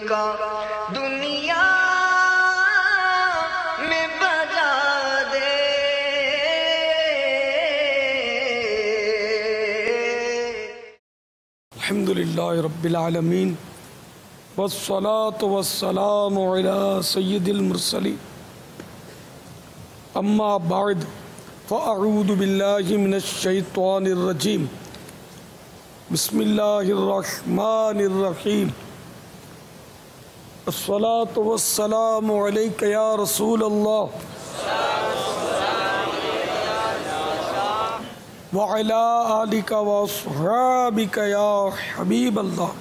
کا دنیا میں بجا دے۔ الحمدللہ رب العالمین والصلاة والسلام علی سید المرسلین، اما بعد فاعوذ باللہ من الشیطان الرجیم، بسم اللہ الرحمن الرحیم۔ الصلاة والسلام علیک یا رسول اللہ وعلی آلک واصحابک یا حبیب اللہ۔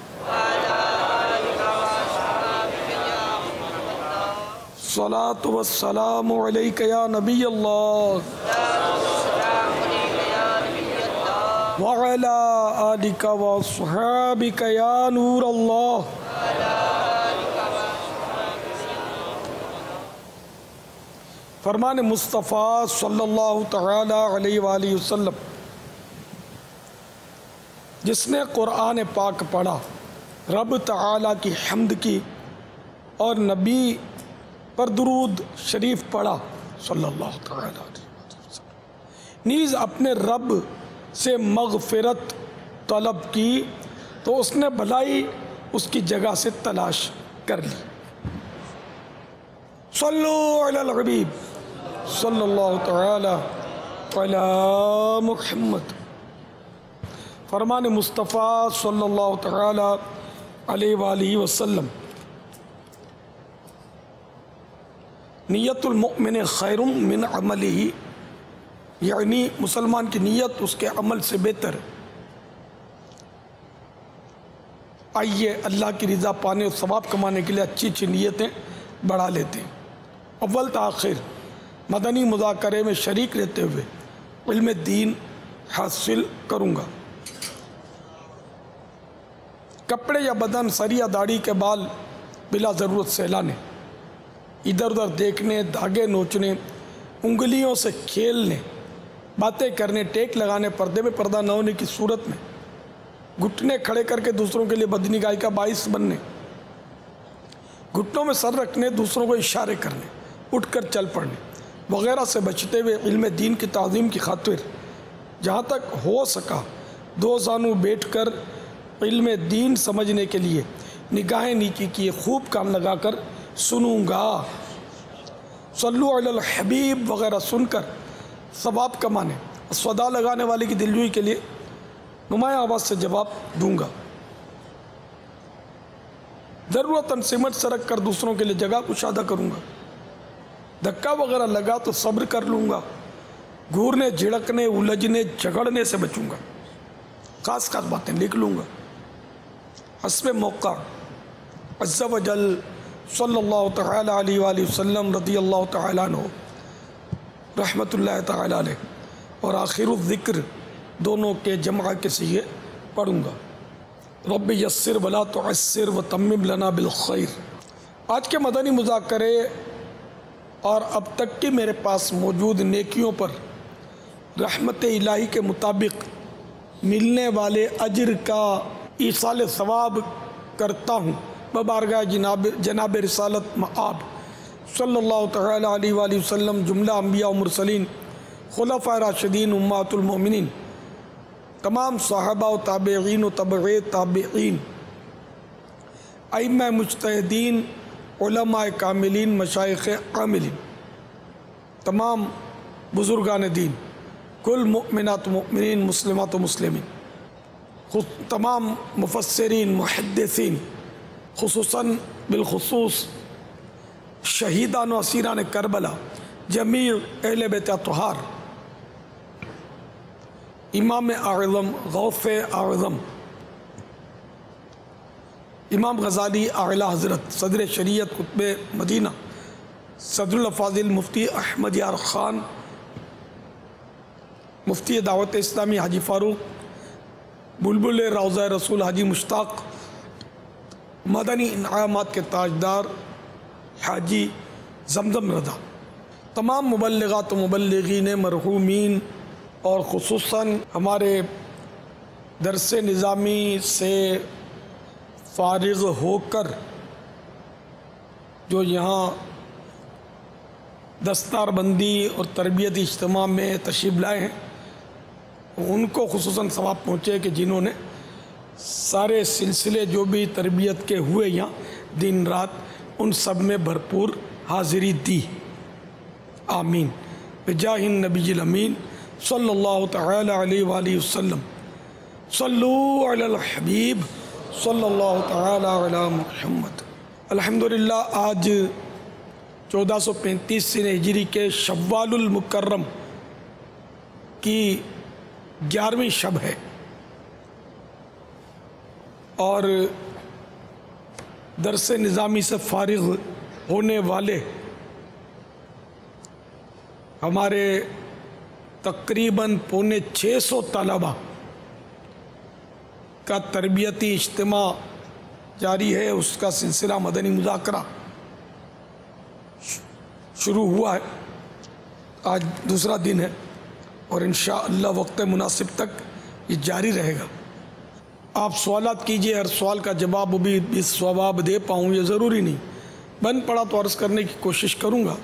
الصلاة والسلام علیک یا نبی اللہ وعلی آلک واصحابک یا نور اللہ۔ فرمان مصطفیٰ صلی اللہ تعالی علیہ وآلہ وسلم، جس نے قرآن پاک پڑھا، رب تعالیٰ کی حمد کی اور نبی پر درود شریف پڑھا صلی اللہ تعالی علیہ وسلم، نیز اپنے رب سے مغفرت طلب کی تو اس نے بھلائی اس کی جگہ سے تلاش کر لی۔ صلو علی الحبیب صلی اللہ تعالی علی محمد۔ فرمان مصطفیٰ صلی اللہ تعالی علیہ وآلہ وسلم، نیت المؤمن خیر من عملہ، یعنی مسلمان کی نیت اس کے عمل سے بہتر ہے۔ آئیے اللہ کی رضا پانے اور ثواب کمانے کے لیے اچھی اچھی نیتیں بڑھا لیتے ہیں۔ اول تاخیر مدنی مذاکرے میں شریک رہتے ہوئے علم دین حاصل کروں گا۔ کپڑے یا بدن، سر یا داڑھی کے بال بلا ضرورت سہلانے، ادھر ادھر دیکھنے، دھاگے نوچنے، انگلیوں سے کھیلنے، باتیں کرنے، ٹیک لگانے، پردے میں پردہ نہ ہونے کی صورت میں گھٹنے کھڑے کر کے دوسروں کے لیے بدنگاہی کا باعث بننے، گھٹنوں میں سر رکھنے، دوسروں کو اشارے کرنے، اٹھ کر چل پڑنے وغیرہ سے بچتے ہوئے علم دین کی تعظیم کی خاطر جہاں تک ہو سکا دو زانو بیٹھ کر علم دین سمجھنے کے لیے نگاہیں نیکی کیے خوب کان لگا کر سنوں گا۔ صلو علی الحبیب وغیرہ سن کر ثواب کمانے، صدا لگانے والے کی دلجوئی کے لیے نمایاں آواز سے جواب دوں گا۔ ضرورتاً سمٹ سرک کر دوسروں کے لیے جگہ کشادہ کروں گا۔ دھکا وغیرہ لگا تو صبر کر لوں گا۔ گھورنے، جھڑکنے، الجھنے، جھگڑنے سے بچوں گا۔ خاص خاص باتیں لکھ لوں گا۔ حسب موقع عز و جل صلی اللہ تعالی علیہ وآلہ وسلم رضی اللہ تعالیٰ عنہ رحمت اللہ تعالیٰ علیہ اور آخر الذکر دونوں کے جمع کے سیغے پڑھوں گا۔ رب یسر ولا تعسر وتمم لنا بالخیر۔ آج کے مدنی مذاکرے اور اب تک کی میرے پاس موجود نیکیوں پر رحمت الہی کے مطابق ملنے والے اجر کا ایصال ثواب کرتا ہوں ببارگاہ جناب رسالت مآب صلی اللہ تعالی علیہ وآلہ وسلم، جملہ انبیاء و مرسلین، خلفاء راشدین، امہات المؤمنین، تمام صحابہ و تابعین و تبع تابعین، ائمہ مجتہدین، علماء کاملین، مشائخ عاملین، تمام بزرگان دین، کل مؤمنات و مؤمنین، مسلمات و مسلمین، تمام مفسرین، محدثین، خصوصاً بالخصوص شہیدان و اسیران کربلا، جمیع اہل بیت اطہار، امام اعظم، غوث اعظم، امام غزالی اعلیٰ حضرت، صدر شریعت قطب مدینہ، صدر الافاضل مفتی احمد یار خان، مفتی دعوت اسلامی حاجی فاروق، بلبل روضہ رسول حاجی مشتاق، مدنی انعامات کے تاجدار حاجی زمزم رضا، تمام مبلغات و مبلغین مرحومین، اور خصوصاً ہمارے درس نظامی سے فارغ ہو کر جو یہاں دستار بندی اور تربیتی اجتماع میں تشریف لائے ہیں ان کو خصوصاً ثواب پہنچے کہ جنہوں نے سارے سلسلے جو بھی تربیت کے ہوئے یہاں دن رات ان سب میں بھرپور حاضری دی. آمین. بجاہ النبی الامین صلی اللہ تعالی علیہ وآلہ وسلم. صلو علی الحبیب صلی اللہ تعالی علی محمد. الحمدللہ آج 1435 سن ہجری کے شوال المکرم کی 11ویں شب ہے اور درس نظامی سے فارغ ہونے والے ہمارے تقریباً 550 طلبہ کا تربیتی اجتماع جاری ہے. اس کا سلسلہ مدنی مذاکرہ شروع ہوا ہے. آج دوسرا دن ہے اور انشاءاللہ وقت مناسب تک یہ جاری رہے گا. آپ سوالات کیجئے، ہر سوال کا جواب بھی ثواب دے پاؤں یہ ضروری نہیں. بن پڑا تو عرض کرنے کی کوشش کروں گا.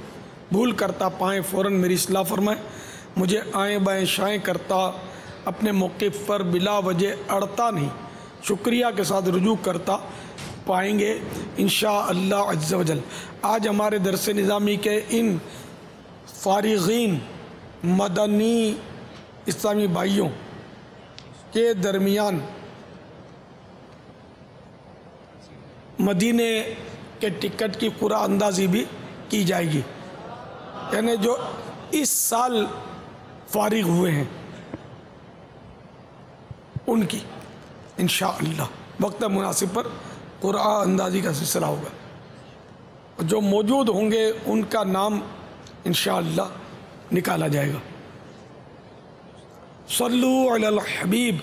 بھول کرتا پائیں فوراً میری اصلاح فرمائیں. مجھے آئیں بائیں شائیں کرتا اپنے موقف پر بلا وجہ اڑتا نہیں. شکریہ کے ساتھ رجوع کرتا پائیں گے انشاءاللہ عز و جل. آج ہمارے درس نظامی کے ان فارغین مدنی اسلامی بھائیوں کے درمیان مدینے کے ٹکٹ کی قرعہ اندازی بھی کی جائے گی، یعنی جو اس سال فارغ ہوئے ہیں ان کی انشاءاللہ وقت مناسب پر قرعہ اندازی کا سلسلہ ہوگا. جو موجود ہوں گے ان کا نام انشاءاللہ نکالا جائے گا. صلو علی الحبیب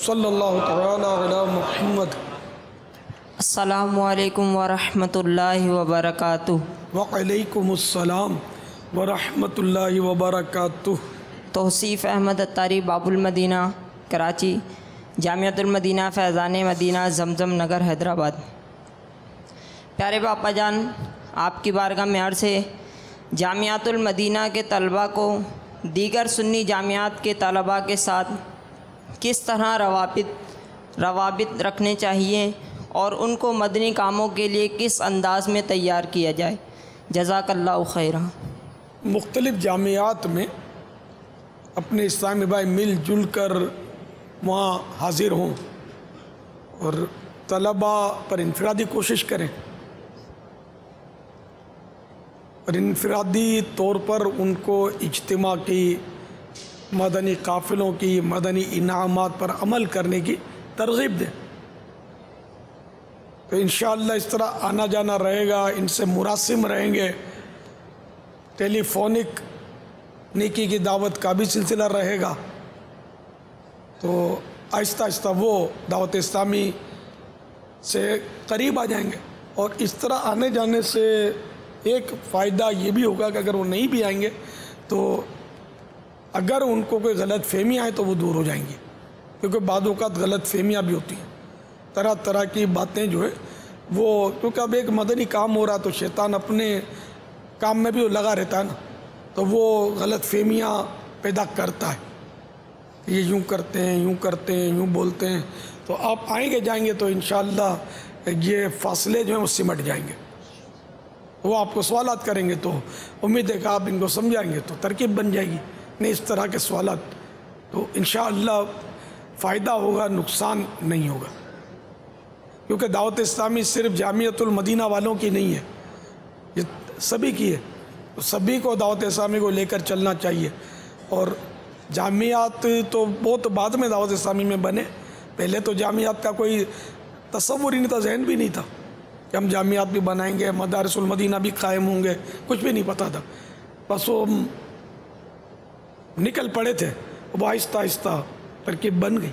صلی اللہ تعالی علی محمد. السلام علیکم ورحمۃ اللہ وبرکاتہ. وعلیکم السلام ورحمۃ اللہ وبرکاتہ. توصیف احمد اتاری باب المدینہ کراچی، جامعۃ المدینہ فیضان مدینہ زمزم نگر حیدرآباد. پیارے باپا جان، آپ کی بارگاہ میں عرض ہے جامعۃ المدینہ کے طلباء کو دیگر سنی جامعات کے طلباء کے ساتھ کس طرح روابط رکھنے چاہیے اور ان کو مدنی کاموں کے لیے کس انداز میں تیار کیا جائے. جزاک اللہ خیرہ. مختلف جامعات میں اپنے اسلامی بھائی مل جل کر وہاں حاضر ہوں اور طلباء پر انفرادی کوشش کریں اور انفرادی طور پر ان کو اجتماع کی، مدنی قافلوں کی، مدنی انعامات پر عمل کرنے کی ترغیب دیں. تو انشاءاللہ اس طرح آنا جانا رہے گا، ان سے مراسم رہیں گے. ٹیلی فونک نیکی کی دعوت کا بھی سلسلہ رہے گا. تو آہستہ آہستہ وہ دعوت اسلامی سے قریب آ جائیں گے. اور اس طرح آنے جانے سے ایک فائدہ یہ بھی ہوگا کہ اگر وہ نہیں بھی آئیں گے تو اگر ان کو کوئی غلط فہمی آئے تو وہ دور ہو جائیں گی، کیونکہ بعض اوقات غلط فہمیاں بھی ہوتی ہیں، طرح طرح کی باتیں جو ہے وہ، کیونکہ اب ایک مدنی کام ہو رہا تو شیطان اپنے کام میں بھی وہ لگا رہتا ہے نا، تو وہ غلط فہمیاں پیدا کرتا ہے. یہ یوں کرتے ہیں، یوں کرتے ہیں، یوں بولتے ہیں. تو آپ آئیں گے جائیں گے تو انشاءاللہ یہ فاصلے جو ہیں وہ سمٹ جائیں گے. وہ آپ کو سوالات کریں گے تو امید ہے کہ آپ ان کو سمجھائیں گے تو ترکیب بن جائے گی. نہیں اس طرح کے سوالات تو انشاءاللہ فائدہ ہوگا، نقصان نہیں ہوگا. کیونکہ دعوت اسلامی صرف جامعۃ المدینہ والوں کی نہیں ہے، یہ سبھی کی ہے. سبھی کو دعوت اسلامی کو لے کر چلنا چاہیے. اور جامعات تو بہت بعد میں دعوت اسلامی میں بنے، پہلے تو جامعات کا کوئی تصور ہی نہیں تھا، ذہن بھی نہیں تھا کہ ہم جامعات بھی بنائیں گے، مدارس المدینہ بھی قائم ہوں گے، کچھ بھی نہیں پتہ تھا. بس وہ نکل پڑے تھے، وہ آہستہ آہستہ ترکیب بن گئی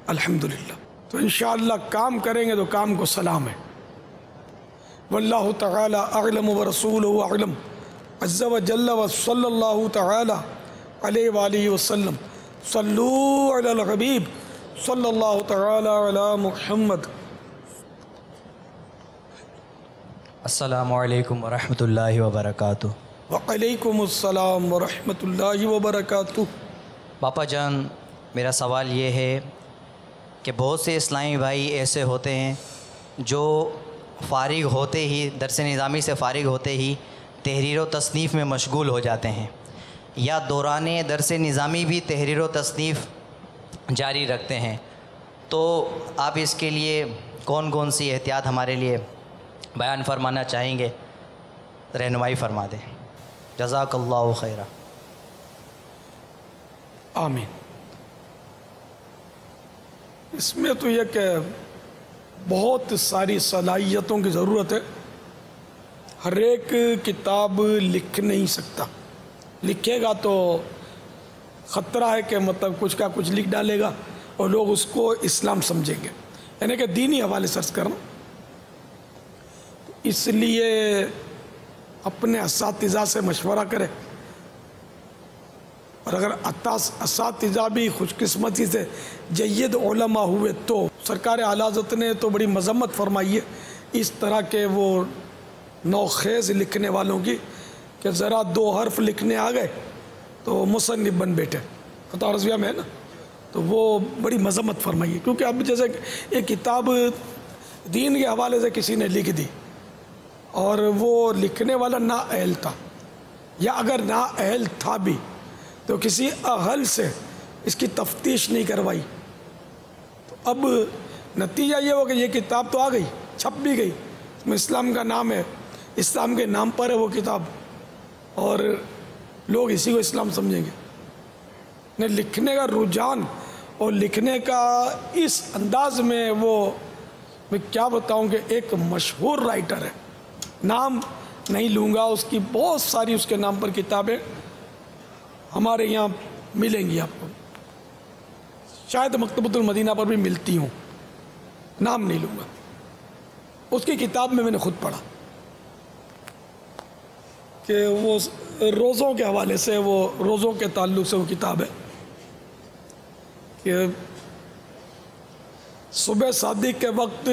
الحمدللہ. تو انشاءاللہ کام کریں گے تو کام کو سلام ہے. واللہ تعالی اعلم ورسولہ اعلم عز و جل وصلی اللہ تعالی علیہ وآلہ وسلم. صلو علی الحبیب صلی اللہ تعالی علی محمد. السلام علیکم ورحمۃ اللہ وبرکاتہ۔ وعلیکم السلام ورحمۃ اللہ وبرکاتہ۔ باپا جان، میرا سوال یہ ہے کہ بہت سے اسلامی بھائی ایسے ہوتے ہیں جو فارغ ہوتے ہی درس نظامی سے فارغ ہوتے ہی تحریر و تصنیف میں مشغول ہو جاتے ہیں، یا دوران درس نظامی بھی تحریر و تصنیف جاری رکھتے ہیں، تو آپ اس کے لیے کون کون سی احتیاط ہمارے لیے بیان فرمانا چاہیں گے؟ رہنمائی فرما دیں، جزاک اللہ خیرہ۔ آمین۔ اس میں تو یہ کہ بہت ساری صلاحیتوں کی ضرورت ہے، ہر ایک کتاب لکھ نہیں سکتا، لکھے گا تو خطرہ ہے کہ مطلب کچھ کا کچھ لکھ ڈالے گا اور لوگ اس کو اسلام سمجھیں گے، یعنی کہ دینی حوالے سرچ کرنا۔ اس لیے اپنے اساتذہ سے مشورہ کرے، اور اگر اساتذہ بھی خوش قسمتی سے جید علماء ہوئے تو سرکار اعلیٰ حضرت نے تو بڑی مذمت فرمائی ہے اس طرح کے وہ نوخیز لکھنے والوں کی کہ ذرا 2 حرف لکھنے آ گئے تو مصنف بن بیٹھے، فتح رضویہ میں ہے نا، تو وہ بڑی مذمت فرمائی ہے، کیونکہ اب جیسے ایک کتاب دین کے حوالے سے کسی نے لکھ دی اور وہ لکھنے والا نااہل تھا، یا اگر نااہل تھا بھی تو کسی اہل سے اس کی تفتیش نہیں کروائی، تو اب نتیجہ یہ ہو کہ یہ کتاب تو آ گئی، چھپ بھی گئی، اس میں اسلام کا نام ہے، اسلام کے نام پر ہے وہ کتاب، اور لوگ اسی کو اسلام سمجھیں گے۔ لکھنے کا رجحان اور لکھنے کا اس انداز میں وہ، میں کیا بتاؤں کہ ایک مشہور رائٹر ہے، نام نہیں لوں گا، اس کی بہت ساری اس کے نام پر کتابیں ہمارے یہاں ملیں گی آپ کو، شاید مکتبۃ المدینہ پر بھی ملتی ہوں، نام نہیں لوں گا۔ اس کی کتاب میں نے خود پڑھا کہ وہ روزوں کے حوالے سے، وہ روزوں کے تعلق سے وہ کتاب ہے کہ صبح صادق کے وقت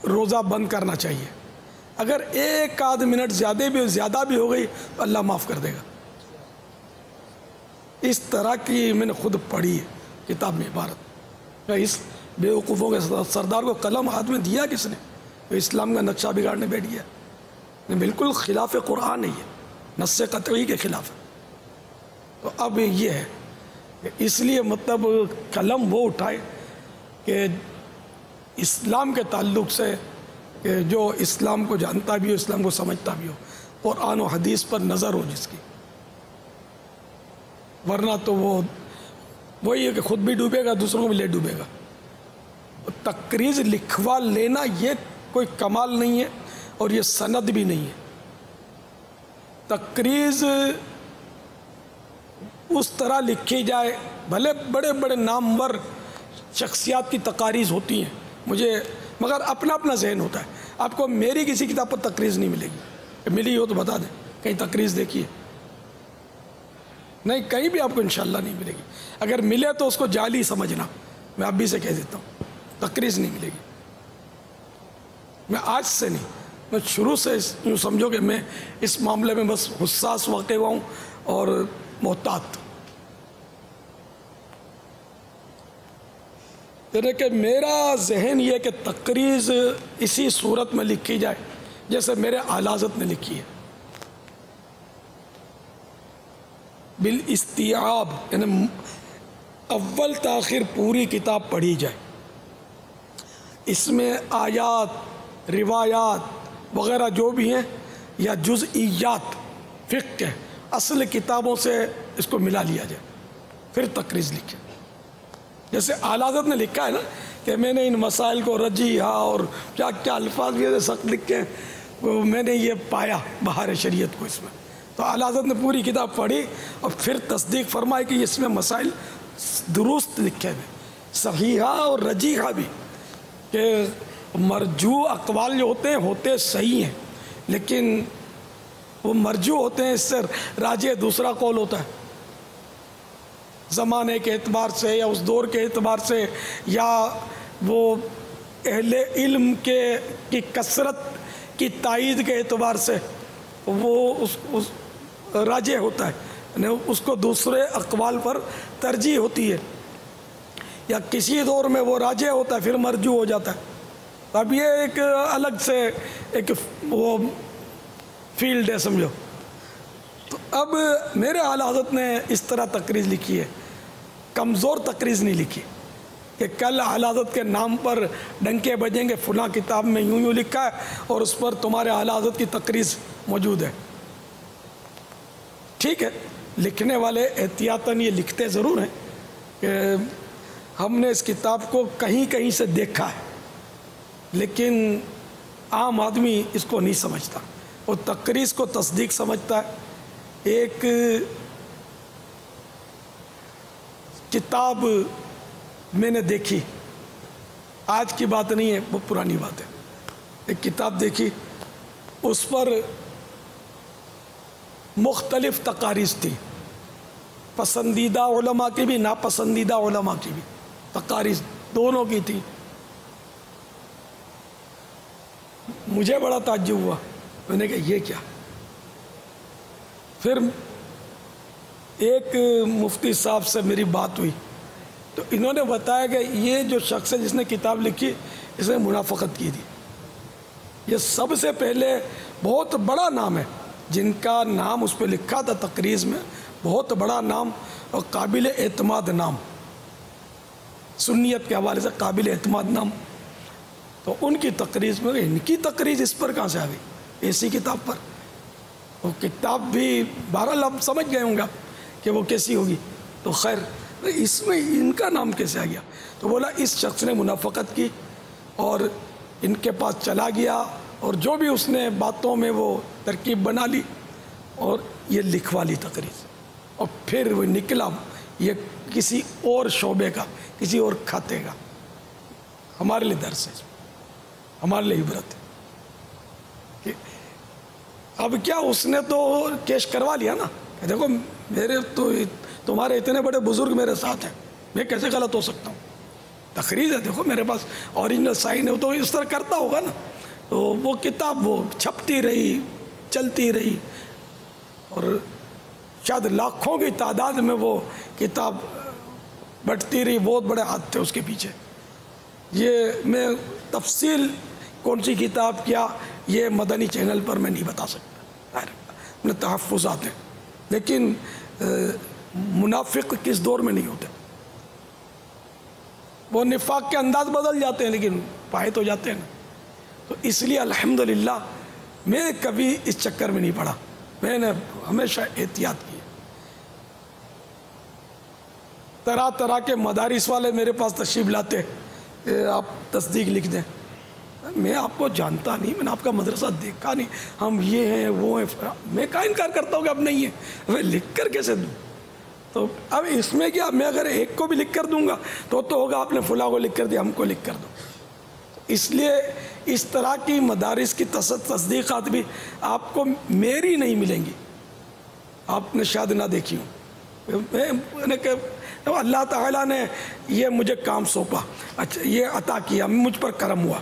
روزہ بند کرنا چاہیے، اگر 1 منٹ زیادہ بھی ہو گئی تو اللہ معاف کر دے گا۔ اس طرح کی میں نے خود پڑھی ہے کتاب میں عبارت۔ اس بے وقوفوں کے سردار کو قلم ہاتھ میں دیا کس نے؟ وہ اسلام کا نقشہ بگاڑنے بیٹھ گیا، بالکل خلاف قرآن ہے، یہ نص قطعی کے خلاف ہے۔ تو اب یہ ہے کہ اس لیے مطلب قلم وہ اٹھائے کہ اسلام کے تعلق سے، کہ جو اسلام کو جانتا بھی ہو، اسلام کو سمجھتا بھی ہو، قرآن و حدیث پر نظر ہو جس کی، ورنہ تو وہی ہے کہ خود بھی ڈوبے گا، دوسروں کو بھی لے ڈوبے گا۔ تقریض لکھوا لینا یہ کوئی کمال نہیں ہے اور یہ سند بھی نہیں ہے۔ تقریض اس طرح لکھی جائے، بھلے بڑے بڑے نامور شخصیات کی تقاریض ہوتی ہیں، مگر اپنا اپنا ذہن ہوتا ہے۔ آپ کو میری کسی کتاب پر تقریض نہیں ملے گی، کہ ملی ہو تو بتا دیں کہیں تقریض دیکھیے، نہیں کہیں بھی آپ کو انشاءاللہ نہیں ملے گی۔ اگر ملے تو اس کو جعلی سمجھنا، میں ابھی سے کہہ دیتا ہوں، تقریض نہیں ملے گی۔ میں آج سے نہیں، میں شروع سے یوں سمجھو کہ میں اس معاملے میں بس حساس واقع ہوا ہوں اور محتاط، یعنی کہ میرا ذہن یہ کہ تقریض اسی صورت میں لکھی جائے جیسے میرے اعلیٰ حضرت نے لکھی ہے، بالاستیعاب، یعنی اول تاخیر پوری کتاب پڑھی جائے، اس میں آیات، روایات وغیرہ جو بھی ہیں یا جزئیات فقہ کے اصل کتابوں سے اس کو ملا لیا جائے، پھر تقریض لکھے۔ جیسے اعلیٰ حضرت نے لکھا ہے نا کہ میں نے ان مسائل کو رجیحہ اور کیا کیا الفاظ بھی ایسے سخت لکھے ہیں، وہ میں نے یہ پایا بہار شریعت کو اس میں، تو اعلیٰ حضرت نے پوری کتاب پڑھی اور پھر تصدیق فرمائی کہ اس میں مسائل درست لکھے ہوئے، صحیحہ اور رجیحہ بھی، کہ مرجوع اقوال جو ہوتے صحیح ہیں، لیکن وہ مرجوع ہوتے ہیں، اس سے راجح دوسرا قول ہوتا ہے، زمانے کے اعتبار سے یا اس دور کے اعتبار سے، یا وہ اہل علم کی کثرت کی تائید کے اعتبار سے وہ اس راجح ہوتا ہے، یعنی اس کو دوسرے اقوال پر ترجیح ہوتی ہے، یا کسی دور میں وہ راجح ہوتا ہے پھر مرجوع ہو جاتا ہے۔ اب یہ ایک الگ سے ایک وہ فیلڈ ہے سمجھو۔ تو اب میرے اعلیٰ حضرت نے اس طرح تقریر لکھی ہے، کمزور تقریر نہیں لکھی کہ کل اعلیٰ حضرت کے نام پر ڈنکے بجیں گے فلاں کتاب میں یوں یوں لکھا ہے اور اس پر تمہارے اعلیٰ حضرت کی تقریر موجود ہے۔ ٹھیک ہے، لکھنے والے احتیاطاً یہ لکھتے ضرور ہیں کہ ہم نے اس کتاب کو کہیں کہیں سے دیکھا ہے، لیکن عام آدمی اس کو نہیں سمجھتا، وہ تقریر کو تصدیق سمجھتا ہے۔ ایک کتاب میں نے دیکھی، آج کی بات نہیں ہے، وہ پرانی بات ہے، ایک کتاب دیکھی، اس پر مختلف تقاریر تھی، پسندیدہ علماء کی بھی ناپسندیدہ علماء کی بھی تقاریر دونوں کی تھی۔ مجھے بڑا تعجب ہوا، میں نے کہا یہ کیا؟ پھر ایک مفتی صاحب سے میری بات ہوئی تو انہوں نے بتایا کہ یہ جو شخص ہے جس نے کتاب لکھی اس نے منافقت کی تھی۔ یہ سب سے پہلے بہت بڑا نام ہے جن کا نام اس پہ لکھا تھا تقریر میں، بہت بڑا نام اور قابل اعتماد نام، سنیت کے حوالے سے قابل اعتماد نام۔ تو ان کی تقریر میں ان کی تقریر اس پر کہاں سے آ گئی، ایسی کتاب پر؟ وہ کتاب بھی بہرحال آپ سمجھ گئے ہوں گا کہ وہ کیسی ہوگی۔ تو خیر اس میں ان کا نام کیسے آ گیا؟ تو بولا اس شخص نے منافقت کی اور ان کے پاس چلا گیا اور جو بھی اس نے باتوں میں وہ ترکیب بنا لی اور یہ لکھوا لی تقریر، اور پھر وہ نکلا یہ کسی اور شعبے کا، کسی اور کھاتے کا۔ ہمارے لیے درس ہے، ہمارے لیے عبرت ہے کہ اب کیا اس نے تو کیش کروا لیا نا کہ دیکھو میرے تو تمہارے اتنے بڑے بزرگ میرے ساتھ ہیں، میں کیسے غلط ہو سکتا ہوں؟ تقریر ہے، دیکھو میرے پاس اوریجنل سائن ہے، تو اس طرح کرتا ہوگا نا۔ تو وہ کتاب وہ چھپتی رہی، چلتی رہی، اور شاید لاکھوں کی تعداد میں وہ کتاب بٹتی رہی، بہت بڑے ہاتھ تھے اس کے پیچھے۔ یہ میں تفصیل کون سی کتاب کیا یہ مدنی چینل پر میں نہیں بتا سکتا، اپنے تحفظات ہیں، لیکن منافق کس دور میں نہیں ہوتے؟ وہ نفاق کے انداز بدل جاتے ہیں لیکن پائے تو جاتے ہیں نا۔ تو اس لیے الحمدللہ میں کبھی اس چکر میں نہیں پڑا، میں نے ہمیشہ احتیاط کی۔ طرح طرح کے مدارس والے میرے پاس تشریف لاتے، آپ تصدیق لکھ دیں، میں آپ کو جانتا نہیں، میں نے آپ کا مدرسہ دیکھا نہیں، ہم یہ ہیں وہ ہیں، میں کا انکار کرتا ہوں کہ اب نہیں ہے، میں لکھ کر کیسے دوں؟ تو اب اس میں کیا، میں اگر ایک کو بھی لکھ کر دوں گا تو ہوگا آپ نے فلاں کو لکھ کر دیا، ہم کو لکھ کر دو۔ اس لیے اس طرح کی مدارس کی تصدیقات بھی آپ کو میری نہیں ملیں گی، آپ نے شاید نہ دیکھی ہوں۔ میں کہ اللہ تعالیٰ نے یہ مجھے کام سونپا، اچھا یہ عطا کیا، مجھ پر کرم ہوا۔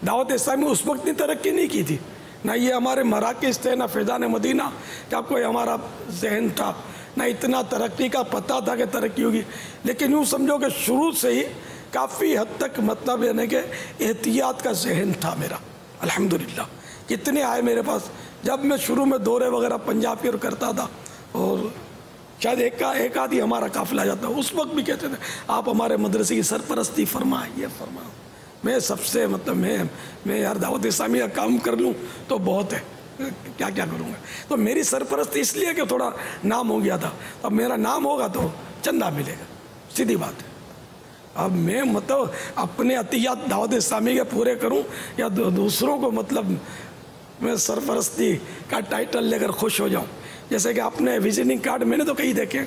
دعوت اسلامی اس وقت اتنی ترقی نہیں کی تھی، نہ یہ ہمارے مراکز تھے، نہ فیضان مدینہ کیا کوئی ہمارا ذہن تھا، نہ اتنا ترقی کا پتہ تھا کہ ترقی ہوگی، لیکن یوں سمجھو کہ شروع سے ہی کافی حد تک مطلب یعنی کہ احتیاط کا ذہن تھا میرا، الحمدللہ۔ کتنے آئے میرے پاس جب میں شروع میں دورے وغیرہ پنجاب کی کرتا تھا، اور شاید ایک آدھی ہمارا قافلہ جاتا، اس وقت بھی کہتے تھے آپ ہمارے مدرسے کی سرپرستی فرمائیں، یہ فرمائیں۔ میں سب سے مطلب میں یار دعوت اسلامی کا کام کر لوں تو بہت ہے، کیا کروں گا؟ تو میری سرپرستی اس لیے کہ تھوڑا نام ہو گیا تھا، اب میرا نام ہوگا تو چندہ ملے گا، سیدھی بات ہے۔ اب میں مطلب اپنے عطیات دعوت اسلامی کے پورے کروں یا دوسروں کو مطلب میں سرپرستی کا ٹائٹل لے کر خوش ہو جاؤں؟ جیسے کہ اپنے وزٹنگ کارڈ میں نے تو کئی دیکھے،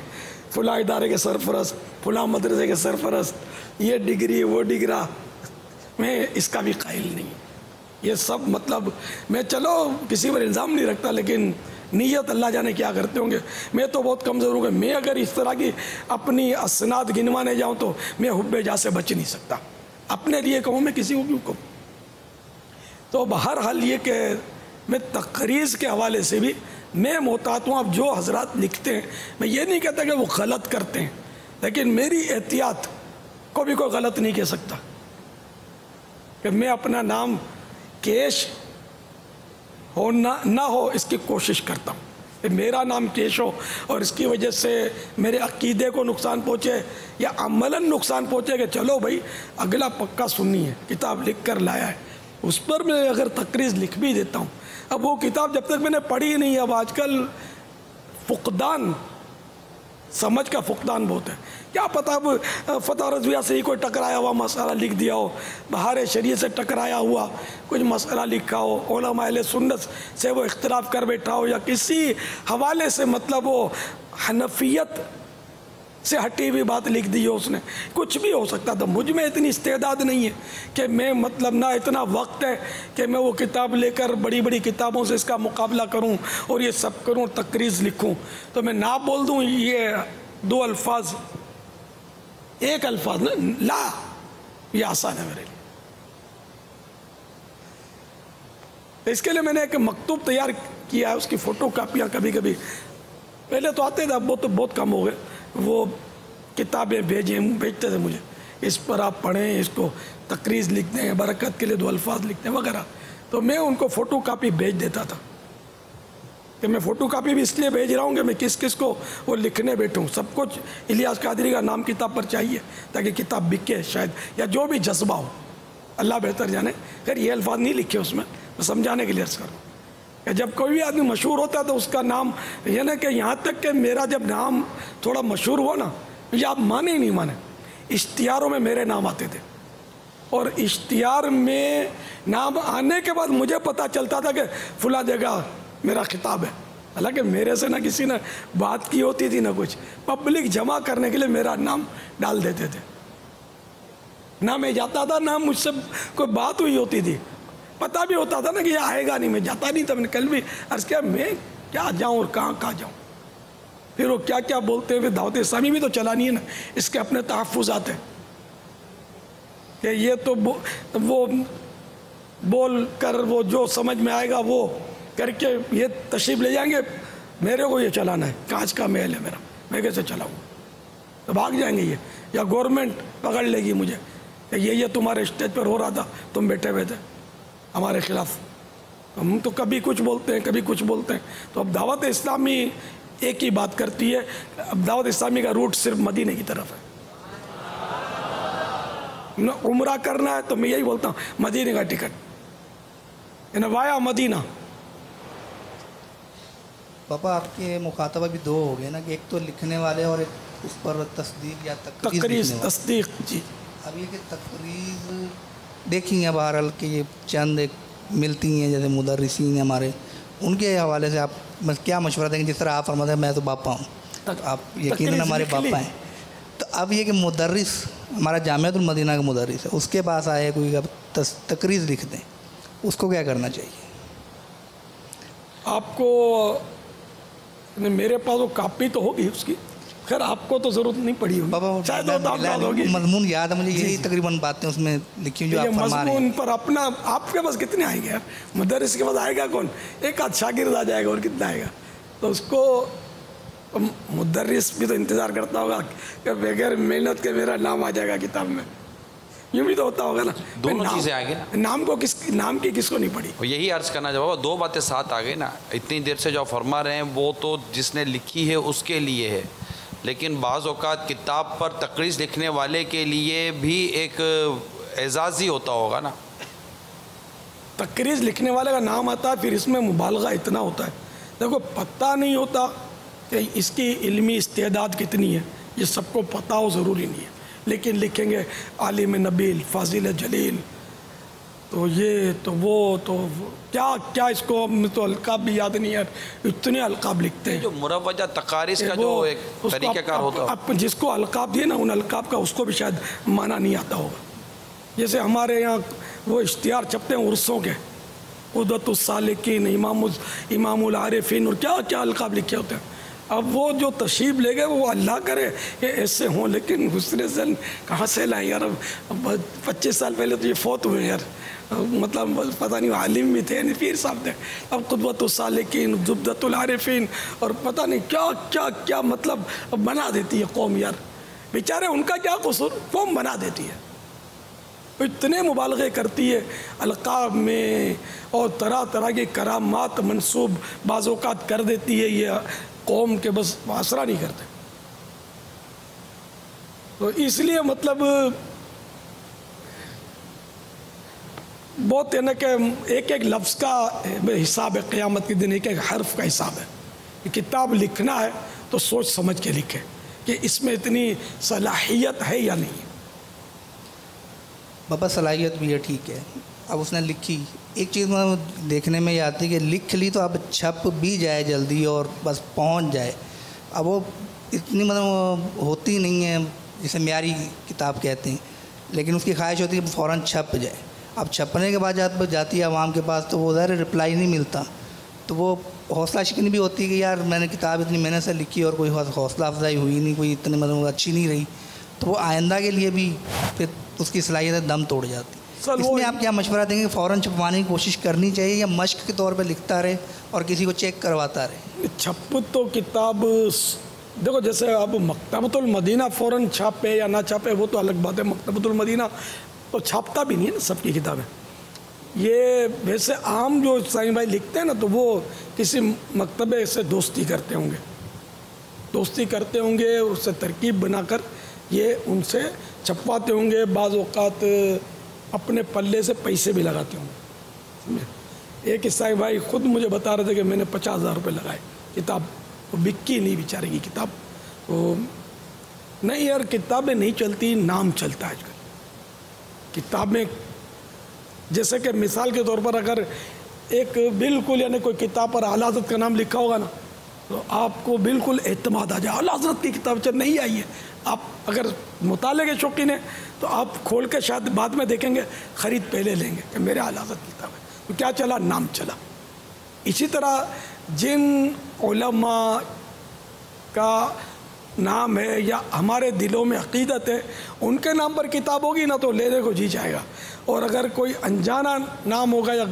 فلاں ادارے کے سرپرست، فلاں مدرسے کے سرپرست، یہ ڈگری وہ ڈگرا، میں اس کا بھی قائل نہیں۔ یہ سب مطلب میں چلو کسی پر الزام نہیں رکھتا، لیکن نیت اللہ جانے کیا کرتے ہوں گے۔ میں تو بہت کمزور ہوں گا، میں اگر اس طرح کی اپنی اسناد گنوانے جاؤں تو میں حب جا سے بچ نہیں سکتا، اپنے لیے کہوں میں کسی کو کیوں کہوں؟ تو بہرحال یہ کہ میں تقریض کے حوالے سے بھی میں محتاط ہوں. اب جو حضرات لکھتے ہیں میں یہ نہیں کہتا کہ وہ غلط کرتے ہیں، لیکن میری احتیاط کو بھی کوئی غلط نہیں کہہ سکتا کہ میں اپنا نام کیش ہو نہ ہو اس کی کوشش کرتا ہوں کہ میرا نام کیش ہو اور اس کی وجہ سے میرے عقیدے کو نقصان پہنچے یا عملاً نقصان پہنچے کہ چلو بھائی اگلا پکا سنی ہے، کتاب لکھ کر لایا ہے، اس پر میں اگر تقریض لکھ بھی دیتا ہوں. اب وہ کتاب جب تک میں نے پڑھی ہی نہیں. اب آج کل فقدان، سمجھ کا فقدان بہت ہے. کیا پتہ اب فتح رضویہ سے ہی کوئی ٹکرایا ہوا مسئلہ لکھ دیا ہو، بہار شریعت سے ٹکرایا ہوا کچھ مسئلہ لکھا ہو، علماء اہل سنت سے وہ اختلاف کر بیٹھا ہو، یا کسی حوالے سے مطلب وہ حنفیت سے ہٹی ہوئی بات لکھ دی ہو اس نے. کچھ بھی ہو سکتا تھا. مجھ میں اتنی استعداد نہیں ہے کہ میں مطلب نہ اتنا وقت ہے کہ میں وہ کتاب لے کر بڑی بڑی کتابوں سے اس کا مقابلہ کروں اور یہ سب کروں، تقریض لکھوں. تو میں نہ بول دوں یہ 2 الفاظ، 1 الفاظ لا، یہ آسان ہے میرے لیے. اس کے لیے میں نے ایک مکتوب تیار کیا ہے، اس کی فوٹو کاپیاں کبھی کبھی پہلے تو آتے تھے، اب وہ تو بہت کم ہو گئے. وہ کتابیں بھیجتے تھے مجھے، اس پر آپ پڑھیں، اس کو تقریض لکھ دیں، برکت کے لیے 2 الفاظ لکھ دیں وغیرہ. تو میں ان کو فوٹو کاپی بھیج دیتا تھا کہ میں فوٹو کاپی بھی اس لیے بھیج رہا ہوں کہ میں کس کس کو وہ لکھنے بیٹھوں. سب کچھ الیاس قادری کا نام کتاب پر چاہیے تاکہ کتاب بکے شاید، یا جو بھی جذبہ ہو، اللہ بہتر جانے. خیر یہ الفاظ نہیں لکھے اس میں سمجھانے کے لیے عرض کروں کہ جب کوئی بھی آدمی مشہور ہوتا ہے تو اس کا نام، یعنی کہ یہاں تک کہ میرا جب نام تھوڑا مشہور ہوا نا، یہ آپ مانے ہی نہیں مانے، اشتہاروں میں میرے نام آتے تھے، اور اشتہار میں نام آنے کے بعد مجھے پتہ چلتا تھا کہ فلاں جگہ میرا خطاب ہے. حالانکہ میرے سے نہ کسی نے بات کی ہوتی تھی نہ کچھ، پبلک جمع کرنے کے لیے میرا نام ڈال دیتے تھے. نہ میں جاتا تھا نہ مجھ سے کوئی بات ہوئی ہوتی تھی، پتہ بھی ہوتا تھا نا کہ یہ آئے گا نہیں، میں جاتا نہیں تھا. میں نے کل بھی عرض کیا میں کیا جاؤں اور کہاں جاؤں. پھر وہ کیا کیا بولتے ہیں. پھر دعوت اسلامی بھی تو چلانی ہے نا، اس کے اپنے تحفظات ہیں کہ یہ تو وہ بول کر وہ جو سمجھ میں آئے گا وہ کر کے یہ تشریف لے جائیں گے، میرے کو یہ چلانا ہے، کانچ کا محل ہے میرا، میں کیسے چلاؤں؟ تو بھاگ جائیں گے یہ، یا گورنمنٹ پکڑ لے گی مجھے کہ یہ تمہارے اسٹیج پر ہو رہا تھا، تم بیٹھے ہوئے تھے ہمارے خلاف. ہم تو کبھی کچھ بولتے ہیں کبھی کچھ بولتے ہیں. تو اب دعوت اسلامی ایک ہی بات کرتی ہے، اب دعوت اسلامی کا روٹ صرف مدینے کی طرف ہے. عمرہ کرنا ہے تو میں یہی بولتا ہوں مدینے کا ٹکٹ، وایا مدینہ. پاپا آپ کے مخاطبہ بھی 2 ہو گئے نا، کہ ایک تو لکھنے والے اور ایک اس پر تصدیق یا تقریض تصدیق. جی اب یہ کہ تقریض دیکھیں گے بہرحال کہ یہ چند ایک ملتی ہیں جیسے مدرسین ہیں ہمارے، ان کے حوالے سے آپ کیا مشورہ دیں گے؟ جس طرح آپ فرماتے ہیں میں تو باپا ہوں، آپ یقیناً ہمارے باپا ہیں. تو اب یہ کہ مدرس ہمارا جامعۃ المدینہ کا مدرس ہے، اس کے پاس آئے کوئی تقریض لکھ دیں، اس کو کیا کرنا چاہیے؟ آپ کو میرے پاس وہ کاپی تو ہوگی اس کی، خیر آپ کو تو ضرورت نہیں پڑی ہوگی. مضمون یاد ہے مجھے، یہی تقریباً باتیں اس میں لکھی جو آپ فرما رہے ہیں. مضمون پر اپنا آپ کے پاس کتنے آئیں گے یار؟ مدرس کے پاس آئے گا کون؟ ایک آدھ شاگرد آ جائے گا اور کتنا آئے گا؟ تو اس کو مدرس بھی تو انتظار کرتا ہوگا کہ بغیر محنت کے میرا نام آ جائے گا کتاب میں. یوں بھی تو ہوتا ہوگا نا. دونوں چیزیں آ گئی نا. نام کی کس کو نہیں پڑی؟ یہی عرض کرنا چاہوں گا، 2 باتیں ساتھ آ گئی نا. اتنی دیر سے جو فرما رہے ہیں وہ تو جس نے لکھی ہے اس کے لیے ہے، لیکن بعض اوقات کتاب پر تقریض لکھنے والے کے لیے بھی ایک اعزاز ہی ہوتا ہوگا نا. تقریض لکھنے والے کا نام آتا ہے، پھر اس میں مبالغہ اتنا ہوتا ہے. دیکھو پتہ نہیں ہوتا کہ اس کی علمی استعداد کتنی ہے، یہ سب کو پتہ ہو ضروری نہیں ہے، لیکن لکھیں گے عالم نبیل فاضل جلیل، تو یہ تو وہ تو کیا اس کو تو القاب بھی یاد نہیں ہے، اتنے القاب لکھتے ہیں. جو مروجہ تقاریض کا جو ایک طریقہ کار ہوتا ہے، جس کو القاب دیے نا، ان القاب کا اس کو بھی شاید معنی نہیں آتا ہوگا. جیسے ہمارے یہاں وہ اشتہار چھپتے ہیں عرسوں کے، قدوۃ السالکین، امام العارفین، اور کیا کیا القاب لکھے ہوتے ہیں. اب وہ جو تشریف لے گئے وہ اللہ کرے کہ ایسے ہوں، لیکن حسن زن کہاں سے لائیں یار؟ اب 25 سال پہلے تو یہ فوت ہوئے یار. مطلب پتہ نہیں عالم بھی تھے پیر صاحب تھے، اب قدوۃ السالکین، زبدۃ العارفین، اور پتہ نہیں کیا کیا کیا مطلب بنا دیتی ہے قوم یار، بیچارے ان کا کیا قصور، قوم بنا دیتی ہے، اتنے مبالغے کرتی ہے القاب میں اور طرح طرح کی کرامات منسوب بعض اوقات کر دیتی ہے یہ قوم کے بس محاصرہ نہیں کرتے. تو اس لیے مطلب بہت ہے نا کہ ایک ایک لفظ کا حساب ہے، قیامت کے دن ایک ایک حرف کا حساب ہے. کہ کتاب لکھنا ہے تو سوچ سمجھ کے لکھے کہ اس میں اتنی صلاحیت ہے یا نہیں. بابا صلاحیت بھی ہے ٹھیک ہے، اب اس نے لکھی، ایک چیز دیکھنے میں یہ آتی ہے کہ لکھ لی تو اب چھپ بھی جائے جلدی اور بس پہنچ جائے، اب وہ اتنی مطلب ہوتی نہیں ہے جسے معیاری کتاب کہتے ہیں، لیکن اس کی خواہش ہوتی ہے کہ فوراً چھپ جائے. اب چھپنے کے بعد جاتی ہے عوام کے پاس تو وہ ظاہر رپلائی نہیں ملتا، تو وہ حوصلہ شکنی بھی ہوتی ہے کہ یار میں نے کتاب اتنی محنت سے لکھی اور کوئی حوصلہ افزائی ہوئی نہیں، کوئی اتنی مطلب اچھی نہیں رہی، تو وہ آئندہ کے لیے بھی پھر اس کی صلاحیت دم توڑ جاتی. اس میں آپ کیا مشورہ دیں گے؟ فوراً چھپوانے کی کوشش کرنی چاہیے یا مشق کے طور پہ لکھتا رہے اور کسی کو چیک کرواتا رہے؟ چھپ تو کتاب دیکھو، جیسے اب مکتبۃ المدینہ فوراً چھاپے یا نہ چھاپے وہ تو الگ بات ہے. مکتبۃ المدینہ تو چھاپتا بھی نہیں ہے نا سب کی کتابیں. یہ ویسے عام جو سائیں بھائی لکھتے ہیں نا تو وہ کسی مکتبے سے دوستی کرتے ہوں گے اس سے ترکیب بنا کر یہ ان سے چھپواتے ہوں گے. بعض اوقات اپنے پلے سے پیسے بھی لگاتے ہوں گے. ایک عیسائی بھائی خود مجھے بتا رہے تھے کہ میں نے 50,000 روپے لگائے کتاب، وہ بکی نہیں بیچارے کی کتاب. تو نہیں یار، کتابیں نہیں چلتی، نام چلتا ہے آج کل. کتابیں جیسے کہ مثال کے طور پر اگر ایک بالکل یعنی کوئی کتاب پر اعلیٰ حضرت کا نام لکھا ہوگا نا تو آپ کو بالکل اعتماد آ جائے، اعلیٰ حضرت کی کتاب چل نہیں آئی ہے. آپ اگر مطالعے کے شوقین ہیں تو آپ کھول کے شاید بعد میں دیکھیں گے، خرید پہلے لیں گے کہ میرے اعلیٰ حضرت کی کتاب ہے. تو کیا چلا؟ نام چلا. اسی طرح جن علماء کا نام ہے یا ہمارے دلوں میں عقیدت ہے ان کے نام پر کتاب ہوگی نا تو لینے کو جی جائے گا. اور اگر کوئی انجانا نام ہوگا یا